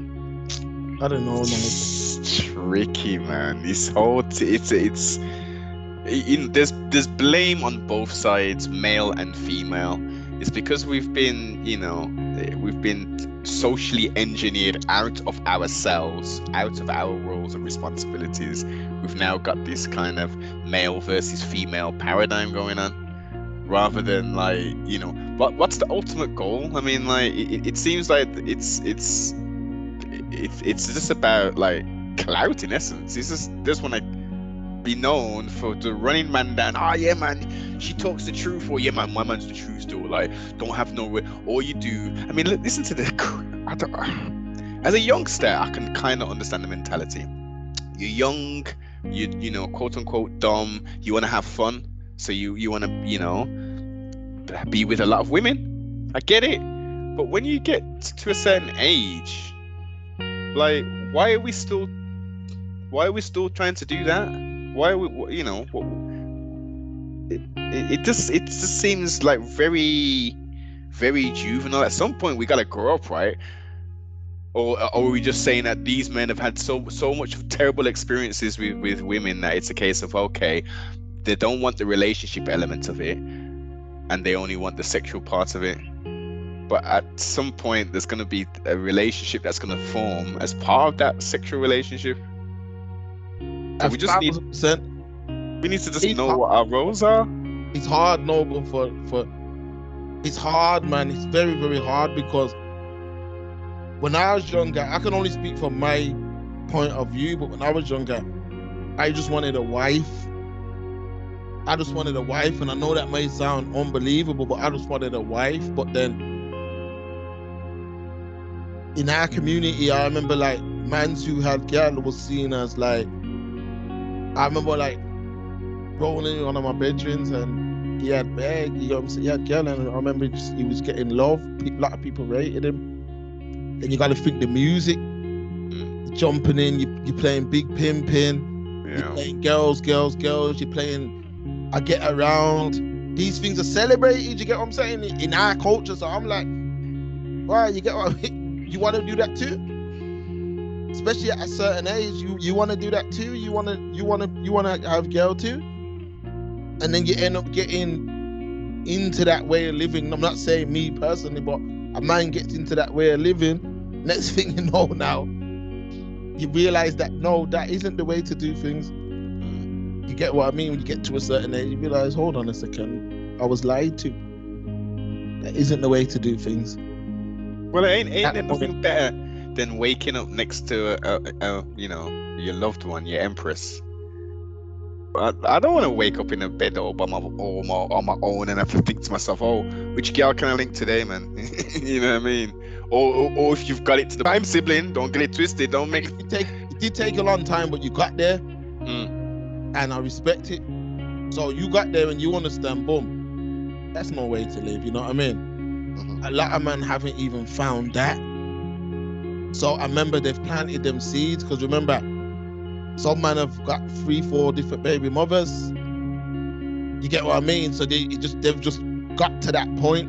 I don't know, man. It's tricky, man. This whole it's There's blame on both sides, male and female. It's because we've been, we've been socially engineered out of ourselves, out of our roles and responsibilities. We've now got this kind of male versus female paradigm going on, rather than like, what's the ultimate goal? I mean, like, it seems like it's just about like clout in essence. It's just want to be known for the running man down. Oh yeah, man, she talks the truth. Or yeah, man, my man's the truth still. Like, don't have no way. All you do. I mean, listen to the. As a youngster, I can kind of understand the mentality. You're young. You know, quote unquote dumb. You want to have fun, so you want to be with a lot of women. I get it, but when you get to a certain age, like, why are we still trying to do that? Why are we, it just seems like very, very juvenile. At some point we gotta grow up, right? Or are we just saying that these men have had so much terrible experiences with women that it's a case of, okay, they don't want the relationship element of it and they only want the sexual part of it? But at some point there's going to be a relationship that's going to form as part of that sexual relationship. So we just need to just know what our roles are. It's hard, Noble, for it's hard, man. It's very, very hard, because when I was younger, I can only speak from my point of view, but when I was younger, I just wanted a wife. I just wanted a wife, and I know that may sound unbelievable, but I just wanted a wife. But then in our community, I remember like mans who had girl was seen as like, I remember like rolling in one of my bedrooms and he had bag, he had girl, and I remember he was getting love. A lot of people rated him. And you gotta think the music, you're jumping in, you're playing big pimping, you're playing girls, you're playing I Get Around. These things are celebrated, you get what I'm saying, in our culture. So I'm like, wow, you get what I mean? You want to do that too? Especially at a certain age, you want to do that too? You want to have girl too? And then you end up getting into that way of living. I'm not saying me personally, but a man gets into that way of living. Next thing you know, now you realize that no, that isn't the way to do things. You get what I mean? When you get to a certain age, you realize, hold on a second, I was lied to. That isn't the way to do things. Well, ain't there nothing better than waking up next to your loved one, your empress? I don't want to wake up in a bed all by on my own and have to think to myself, oh, which girl can I link today, man? You know what I mean? Or if you've got it to the time, sibling, don't get it twisted. Don't make it did take a long time, but you got there, and I respect it. So you got there and you understand, boom, that's no way to live. You know what I mean? A lot of men haven't even found that. So I remember they've planted them seeds, because remember, some men have got 3-4 different baby mothers. You get what I mean? So they've just got to that point,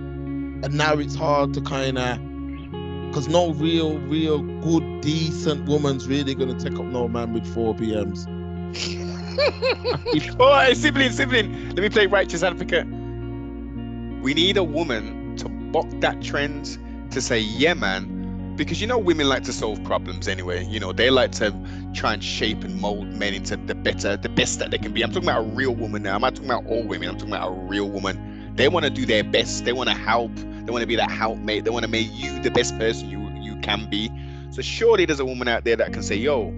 and now it's hard to kind of, because no real good decent woman's really gonna take up no man with 4 BMs. All right, sibling, let me play righteous advocate. We need a woman to buck that trend, to say, yeah, man. Because women like to solve problems anyway. They like to try and shape and mold men into the best that they can be. I'm talking about a real woman now. I'm not talking about all women. I'm talking about a real woman. They want to do their best. They want to help. They want to be that helpmate. They want to make you the best person you can be. So surely there's a woman out there that can say, yo,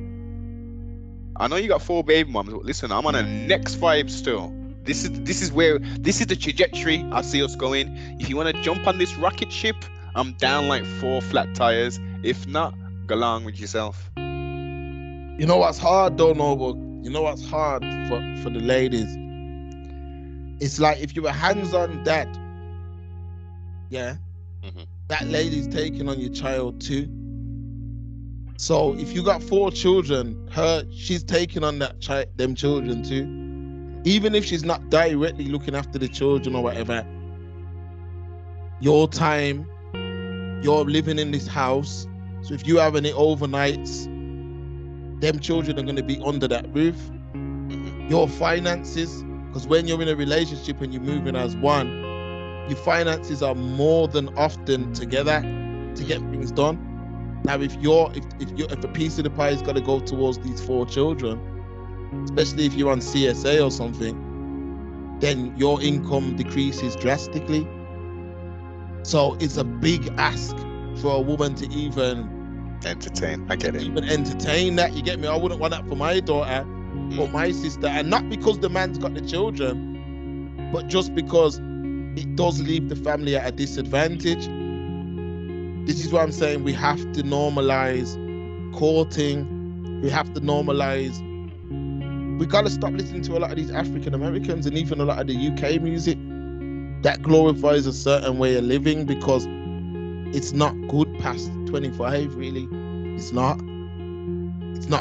I know you got 4 baby moms, but listen, I'm on a next 5 still. This is the trajectory I see us going. If you want to jump on this rocket ship, I'm down like 4 flat tires. If not, go along with yourself. You know what's hard though, Noble? You know what's hard for the ladies? It's like if you're a hands-on dad, that lady's taking on your child too. So if you got 4 children, she's taking on them children too. Even if she's not directly looking after the children or whatever, your time, you're living in this house. So if you have any overnights, them children are going to be under that roof. Your finances, Because when you're in a relationship and you're moving as one, your finances are more than often together to get things done. Now, if a piece of the pie is got to go towards these 4 children, especially if you're on CSA or something, then your income decreases drastically. So it's a big ask for a woman to even entertain. I get it. Even entertain that. You get me? I wouldn't want that for my daughter or my sister, and not because the man's got the children, but just because it does leave the family at a disadvantage. This is what I'm saying. We have to normalize courting. We have to normalize. We got to stop listening to a lot of these African Americans and even a lot of the UK music that glorifies a certain way of living, because it's not good past 25, really. It's not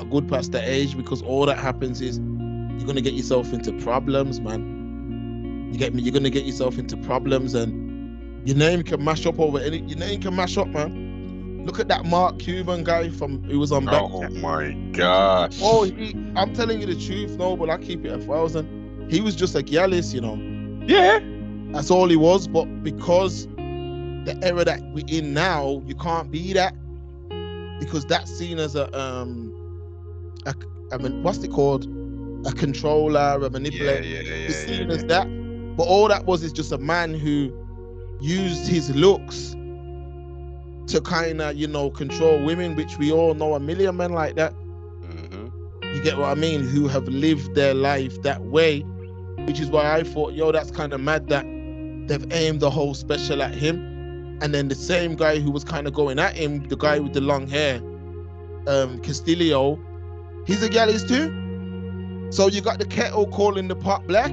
good past that age, because all that happens is you're going to get yourself into problems, man. You get me? You're going to get yourself into problems, and your name can mash up over any. Your name can mash up, man. Look at that Mark Cuban guy who was on Oh my gosh. Oh, I'm telling you the truth, no, but I keep it 1,000. He was just a gallus, you know. Yeah. That's all he was, but because the era that we're in now, you can't be that, because that's seen as I mean, what's it called? A controller, a manipulator. It's seen as that. But all that was is just a man who used his looks to kind of, you know, control women, which we all know a million men like that. Mm-hmm. You get what I mean? Who have lived their life that way, which is why I thought, yo, that's kind of mad that they've aimed the whole special at him. And then the same guy who was kind of going at him, the guy with the long hair, Castillo, he's a gallus too. So you got the kettle calling the pot black.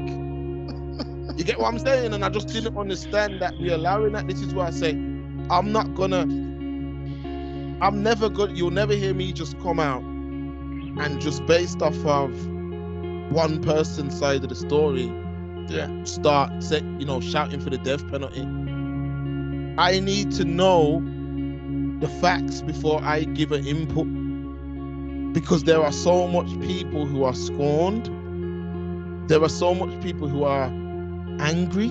You get what I'm saying? And I just didn't understand that we're allowing that. This is why I say, you'll never hear me just come out and just based off of one person's side of the story, start shouting for the death penalty. I need to know the facts before I give an input, because there are so much people who are scorned. There are so much people who are angry.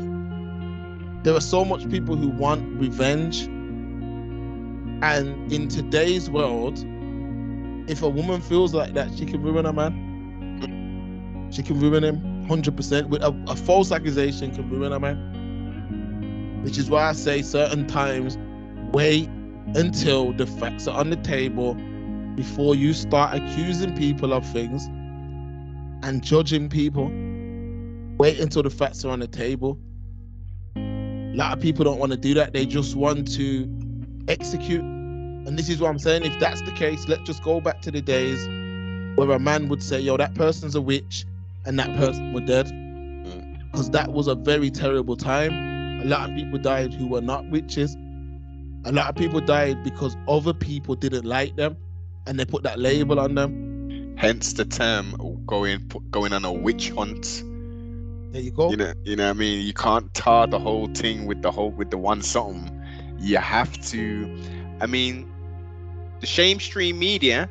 There are so much people who want revenge. And in today's world, if a woman feels like that, she can ruin a man. She can ruin him 100%. With a false accusation can ruin a man. Which is why I say certain times, wait until the facts are on the table before you start accusing people of things and judging people. Wait until the facts are on the table. A lot of people don't want to do that. They just want to execute. And this is what I'm saying. If that's the case, let's just go back to the days where a man would say, yo, that person's a witch, and that person was dead. Because that was a very terrible time. A lot of people died who were not witches. A lot of people died because other people didn't like them, and they put that label on them. Hence the term going on a witch hunt. There you go. You know what I mean? You can't tar the whole thing with the one something. You have to. I mean, the shame stream media,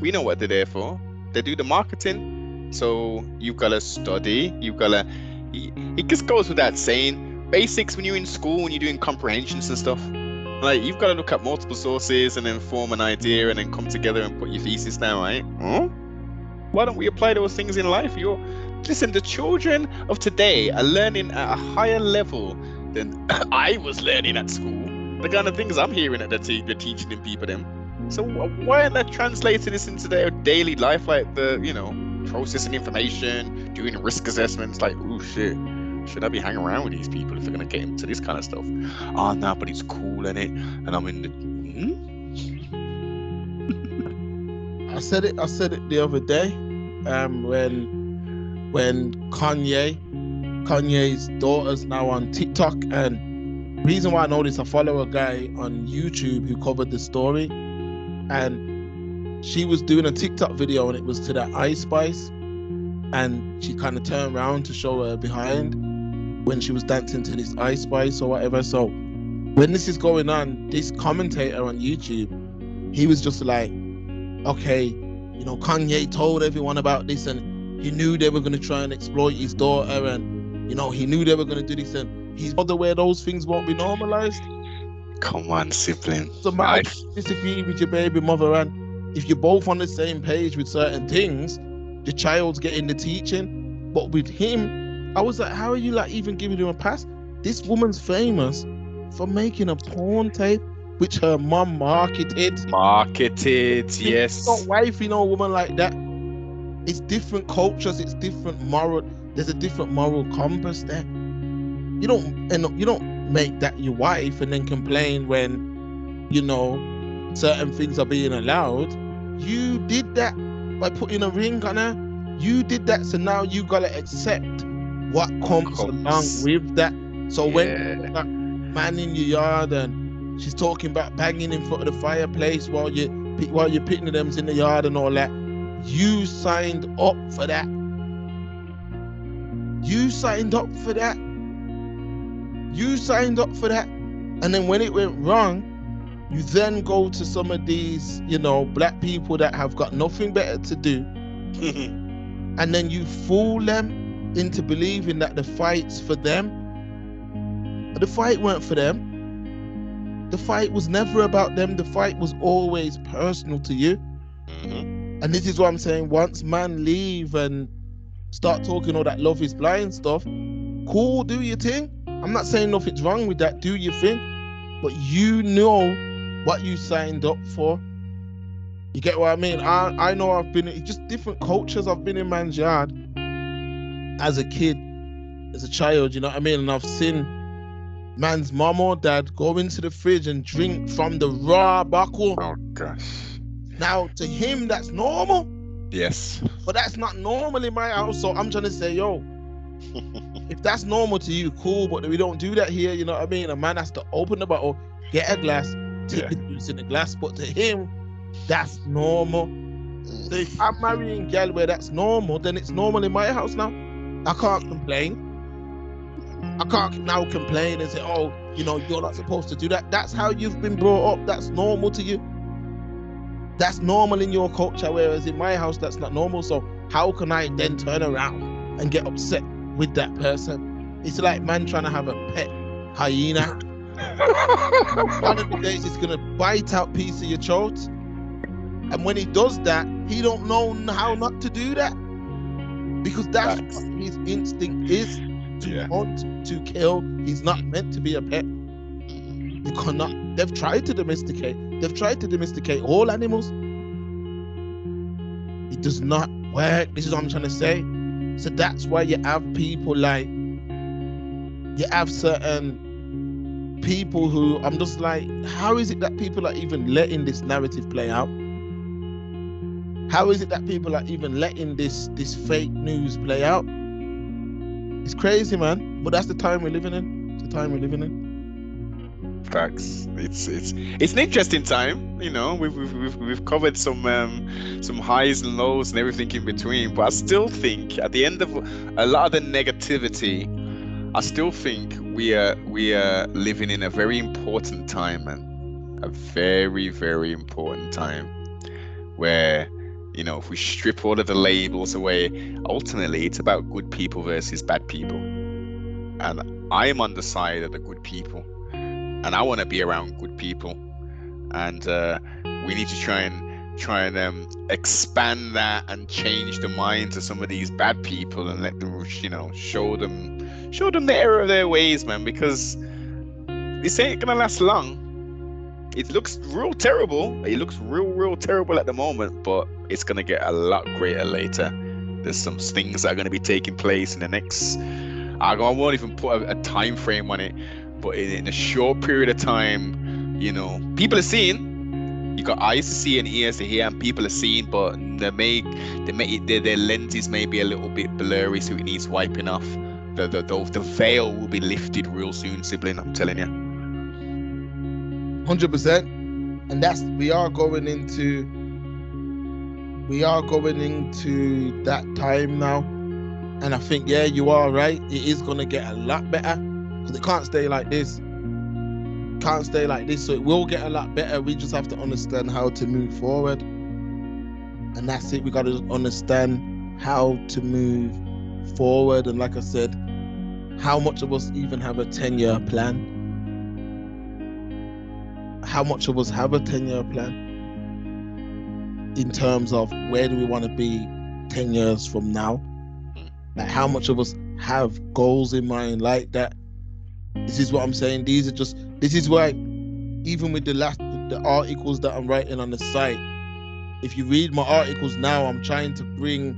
we know what they're there for. They do the marketing. So you've got to study. It just goes without saying. Basics when you're in school, when you're doing comprehensions and stuff. Like, you've got to look at multiple sources and then form an idea and then come together and put your thesis down, right? Huh? Why don't we apply those things in life? Listen, the children of today are learning at a higher level than I was learning at school. The kind of things I'm hearing that they're teaching them people them. So why aren't they translating this into their daily life, like processing information, doing risk assessments? Like, oh shit, should I be hanging around with these people if they're gonna get into this kind of stuff? Oh no, but it's cool, innit? And I'm in the. I said it the other day, when Kanye's daughter's now on TikTok, and the reason why I know this, I follow a guy on YouTube who covered the story, and she was doing a TikTok video and it was to that Ice Spice, and she kind of turned around to show her behind when she was dancing to this Ice Spice or whatever. So when this is going on, this commentator on YouTube, he was just like, okay, Kanye told everyone about this, and He knew they were going to try and exploit his daughter, and he knew they were going to do this, and he's bothered where those things won't be normalized. Come on, sibling. So matter if you disagree with your baby mother, and if you're both on the same page with certain things, the child's getting the teaching. But with him, I was like, how are you like even giving him a pass? This woman's famous for making a porn tape, which her mum marketed. Yes. Not wifey, no woman like that. It's different cultures. It's different moral. There's a different moral compass there. You don't make that your wife and then complain when certain things are being allowed. You did that by putting a ring on her. You did that, so now you gotta accept what comes along with that. So when that man in your yard and she's talking about banging in front of the fireplace while you're pitting them in the yard and all that, you signed up for that. You signed up for that. And then when it went wrong, you then go to some of these, black people that have got nothing better to do. And then you fool them into believing that the fight's for them. But the fight weren't for them. The fight was never about them. The fight was always personal to you. And this is what I'm saying. Once man leave and start talking all that love is blind stuff, cool, do your thing. I'm not saying nothing's wrong with that. Do your thing. But you know what you signed up for. You get what I mean? I know I've been in just different cultures. I've been in man's yard as a kid, as a child, you know what I mean? And I've seen man's mom or dad go into the fridge and drink from the raw bottle. Oh gosh. Now to him that's normal. Yes. But that's not normal in my house. So I'm trying to say, yo, if that's normal to you, cool, but we don't do that here, you know what I mean? A man has to open the bottle, get a glass, take the juice in the glass, but to him, that's normal. So if I'm marrying a girl where that's normal, then it's normal in my house now. I can't complain. I can't now complain and say, oh, you're not supposed to do that. That's how you've been brought up. That's normal to you. That's normal in your culture, whereas in my house, that's not normal. So how can I then turn around and get upset with that person? It's like man trying to have a pet hyena. One of the days it's gonna bite out piece of your throat, and when he does that, he don't know how not to do that, because that's what his instinct is, to hunt, to kill. He's not meant to be a pet. You cannot. They've tried to domesticate all animals. It does not work. This is what I'm trying to say. So that's why you have people like, you have certain people who I'm just like, how is it that people are even letting this narrative play out? How is it that people are even letting this fake news play out? It's crazy, man. But that's the time we're living in. It's the time we're living in. Facts. It's an interesting time. We've covered some highs and lows and everything in between. But I still think at the end of a lot of the negativity, I still think we are living in a very important time, man. A very, very important time where, if we strip all of the labels away, ultimately it's about good people versus bad people. And I am on the side of the good people. And I want to be around good people, and we need to try and expand that and change the minds of some of these bad people and let them, show them the error of their ways, man. Because this ain't gonna last long. It looks real terrible. It looks real terrible at the moment, but it's gonna get a lot greater later. There's some things that are gonna be taking place in the next. I won't even put a time frame on it. But in a short period of time, people are seeing. You got eyes to see and ears to hear, and people are seeing, but their lenses may be a little bit blurry, so it needs wiping off. The veil will be lifted real soon, sibling. I'm telling you. 100%, and we are going into that time now, and I think you are right. It is gonna get a lot better. It can't stay like this. So it will get a lot better. We just have to understand how to move forward, and that's it. We got to understand how to move forward. And like I said, how much of us even have a 10-year plan? How much of us have a 10-year plan in terms of where do we want to be 10 years from now? Like, how much of us have goals in mind like that? This is what I'm saying. This is why, even with the articles that I'm writing on the site, if you read my articles now, I'm trying to bring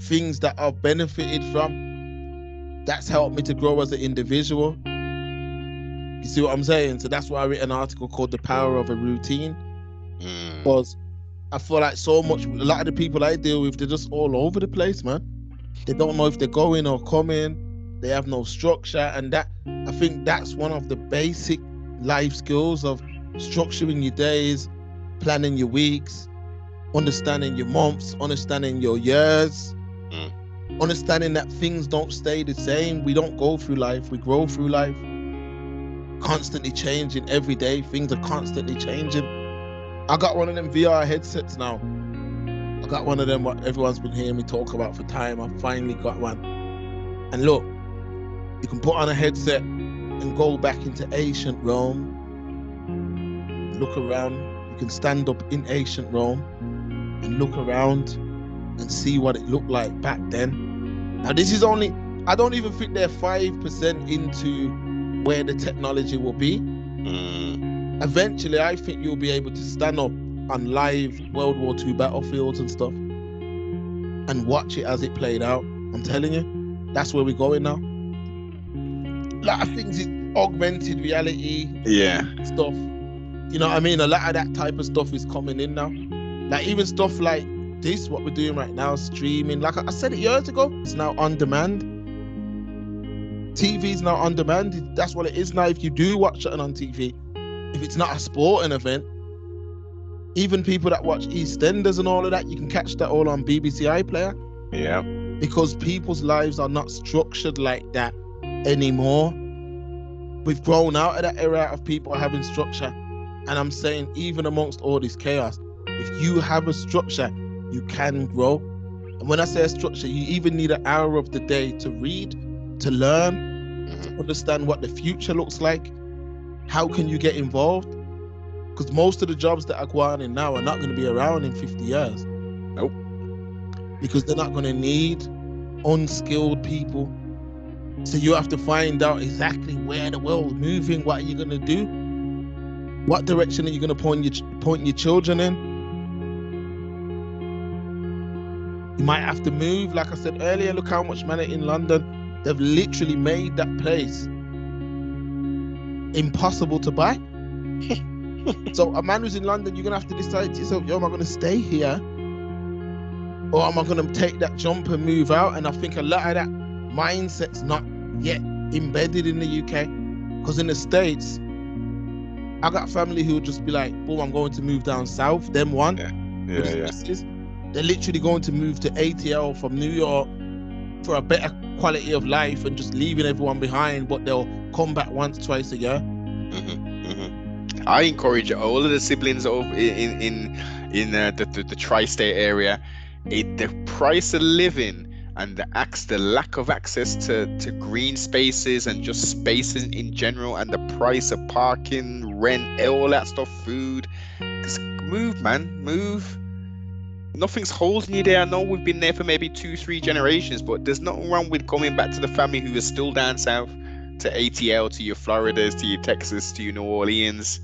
things that I've benefited from. That's helped me to grow as an individual. You see what I'm saying? So that's why I wrote an article called The Power of a Routine. Because I feel like a lot of the people I deal with, they're just all over the place, man. They don't know if they're going or coming. They have no structure. And that, I think that's one of the basic life skills of structuring your days, planning your weeks, understanding your months, understanding your years, understanding that things don't stay the same. We don't go through life, we grow through life. Constantly changing every day. Things are constantly changing. I got one of them VR headsets now. I got one of them what everyone's been hearing me talk about for time. I finally got one. And look, you can put on a headset and go back into ancient Rome. Look around. You can stand up in ancient Rome and look around and see what it looked like back then. Now this is only, I don't even think they're 5% into where the technology will be. Eventually, I think you'll be able to stand up on live World War II battlefields and stuff and watch it as it played out. I'm telling you, that's where we're going now. A lot of things is augmented reality stuff. You know what I mean? A lot of that type of stuff is coming in now. Like even stuff like this, what we're doing right now, streaming. Like I said it years ago, it's now on demand. TV is now on demand. That's what it is now. If you do watch something on TV, if it's not a sporting event, even people that watch EastEnders and all of that, you can catch that all on BBC iPlayer. Yeah. Because people's lives are not structured like that anymore. We've grown out of that era of people having structure. And I'm saying, even amongst all this chaos, if you have a structure, you can grow. And when I say a structure, you even need an hour of the day to read, to learn, to understand what the future looks like. How can you get involved? Because most of the jobs that are going in now are not going to be around in 50 years. Nope. Because they're not going to need unskilled people. So you have to find out exactly where the world's moving. What are you going to do? What direction are you going to point your children in? You might have to move. Like I said earlier, look how much money in London. They've literally made that place impossible to buy. So a man who's in London, you're going to have to decide to yourself, yo, am I going to stay here? Or am I going to take that jump and move out? And I think a lot of that mindset's not yet embedded in the UK. Because in the States, I got family who would just be like, boom, I'm going to move down south. Them one. Yeah. They're literally going to move to ATL from New York for a better quality of life and just leaving everyone behind, but they'll come back once, twice a year. I encourage all of the siblings over in the tri-state area. The price of living and the lack of access to green spaces and just spaces in general, and the price of parking, rent, all that stuff, food. Just move, man, move. Nothing's holding you there. I know we've been there for maybe 2-3 generations, but there's nothing wrong with coming back to the family who is still down south, to ATL, to your Floridas, to your Texas, to your New Orleans.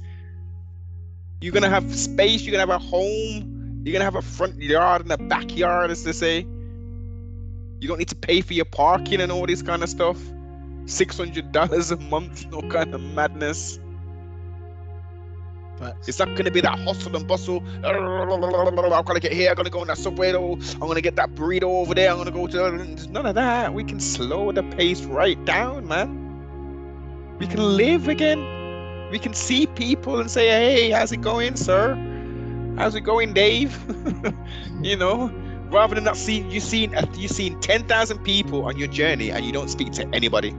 You're going to have space. You're going to have a home. You're going to have a front yard and a backyard, as they say. You don't need to pay for your parking and all this kind of stuff. $600 a month, no kind of madness. It's not going to be that hustle and bustle. I've got to get here. I've got to go on that subway. I'm going to get that burrito over there. I'm going to go to... There's none of that. We can slow the pace right down, man. We can live again. We can see people and say, hey, how's it going, sir? How's it going, Dave? You know, rather than not seeing, you've seen 10,000 people on your journey and you don't speak to anybody.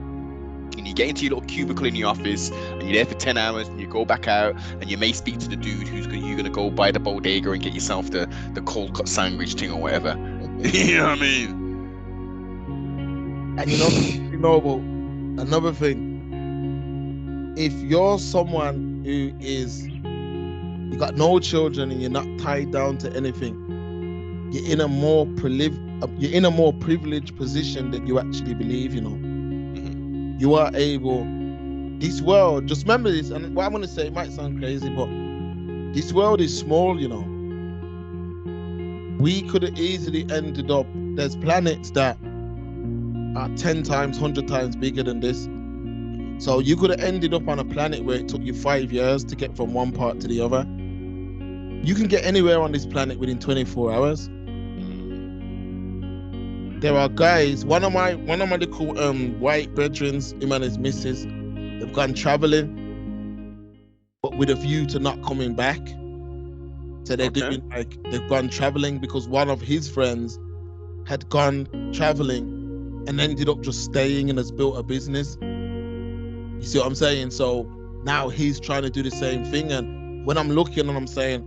And you get into your little cubicle in your office and you're there for 10 hours and you go back out and you may speak to the dude who's you're going to go buy the bodega and get yourself the cold cut sandwich thing or whatever. You know what I mean? And you know about another thing. If you're someone who is, you got no children and you're not tied down to anything, you're in a more privileged position than you actually believe. You know, you are able. This world, just remember this, and what I'm gonna say, it might sound crazy, but this world is small. You know, we could have easily ended up. There's planets that are 10 times, 100 times bigger than this. So you could have ended up on a planet where it took you 5 years to get from one part to the other. You can get anywhere on this planet within 24 hours. There are guys, one of my little white brethrens, him and his missus, they've gone traveling, but with a view to not coming back. So they're doing they've gone traveling because one of his friends had gone traveling and ended up just staying and has built a business. You see what I'm saying? So now he's trying to do the same thing. And when I'm looking and I'm saying,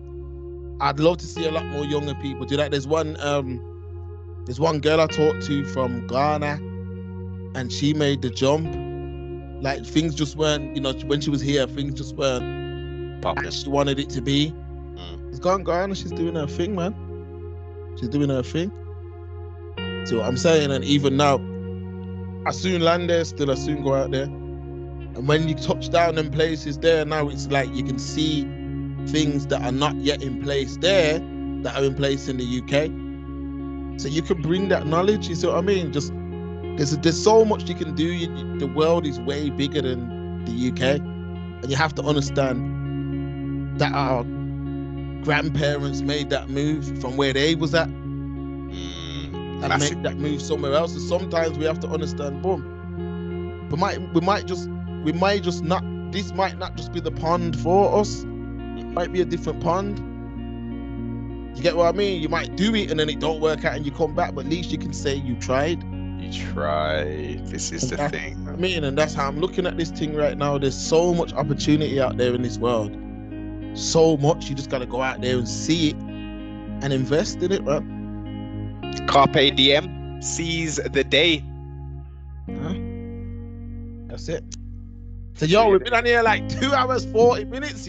I'd love to see a lot more younger people do that. There's one girl I talked to from Ghana, and she made the jump. Like things just weren't, when she was here, things just weren't popping. She wanted it to be. She's gone Ghana, she's doing her thing, man. She's doing her thing. See what I'm saying? And even now, I soon land there, still I soon go out there. And when you touch down in places there, now it's like you can see things that are not yet in place there that are in place in the UK. So you can bring that knowledge, you see what I mean? Just there's so much you can do. The world is way bigger than the UK, and you have to understand that our grandparents made that move from where they was at and make that move somewhere else. So sometimes we have to understand, boom, we might just not, this might not just be the pond for us. It might be a different pond. You get what I mean? You might do it and then it don't work out and you come back, but at least you can say you tried. You tried. This is the thing. I mean, and that's how I'm looking at this thing right now. There's so much opportunity out there in this world. So much. You just got to go out there and see it and invest in it, man. Carpe diem. Seize the day. That's it. So, yo, we've been on here like 2 hours, 40 minutes,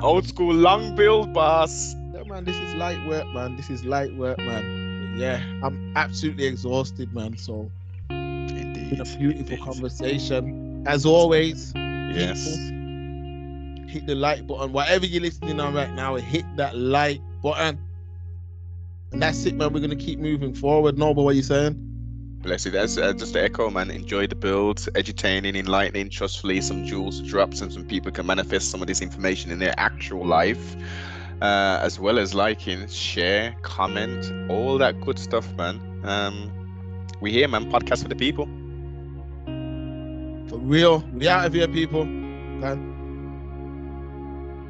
Old school long build, boss. Yeah, man, this is light work, man. But yeah, I'm absolutely exhausted, man. So, Indeed. It's been a beautiful conversation. As always, yes. Hit the like button. Whatever you're listening on right now, hit that like button. And that's it, man. We're going to keep moving forward. Noble, what are you saying? Bless you. That's just the echo, man. Enjoy the build, edutaining, enlightening, trustfully, some jewels to drop, and some people can manifest some of this information in their actual life, as well as liking, share, comment, all that good stuff, man. We here, man. Podcast for the people. For real. We out of here, people. Okay.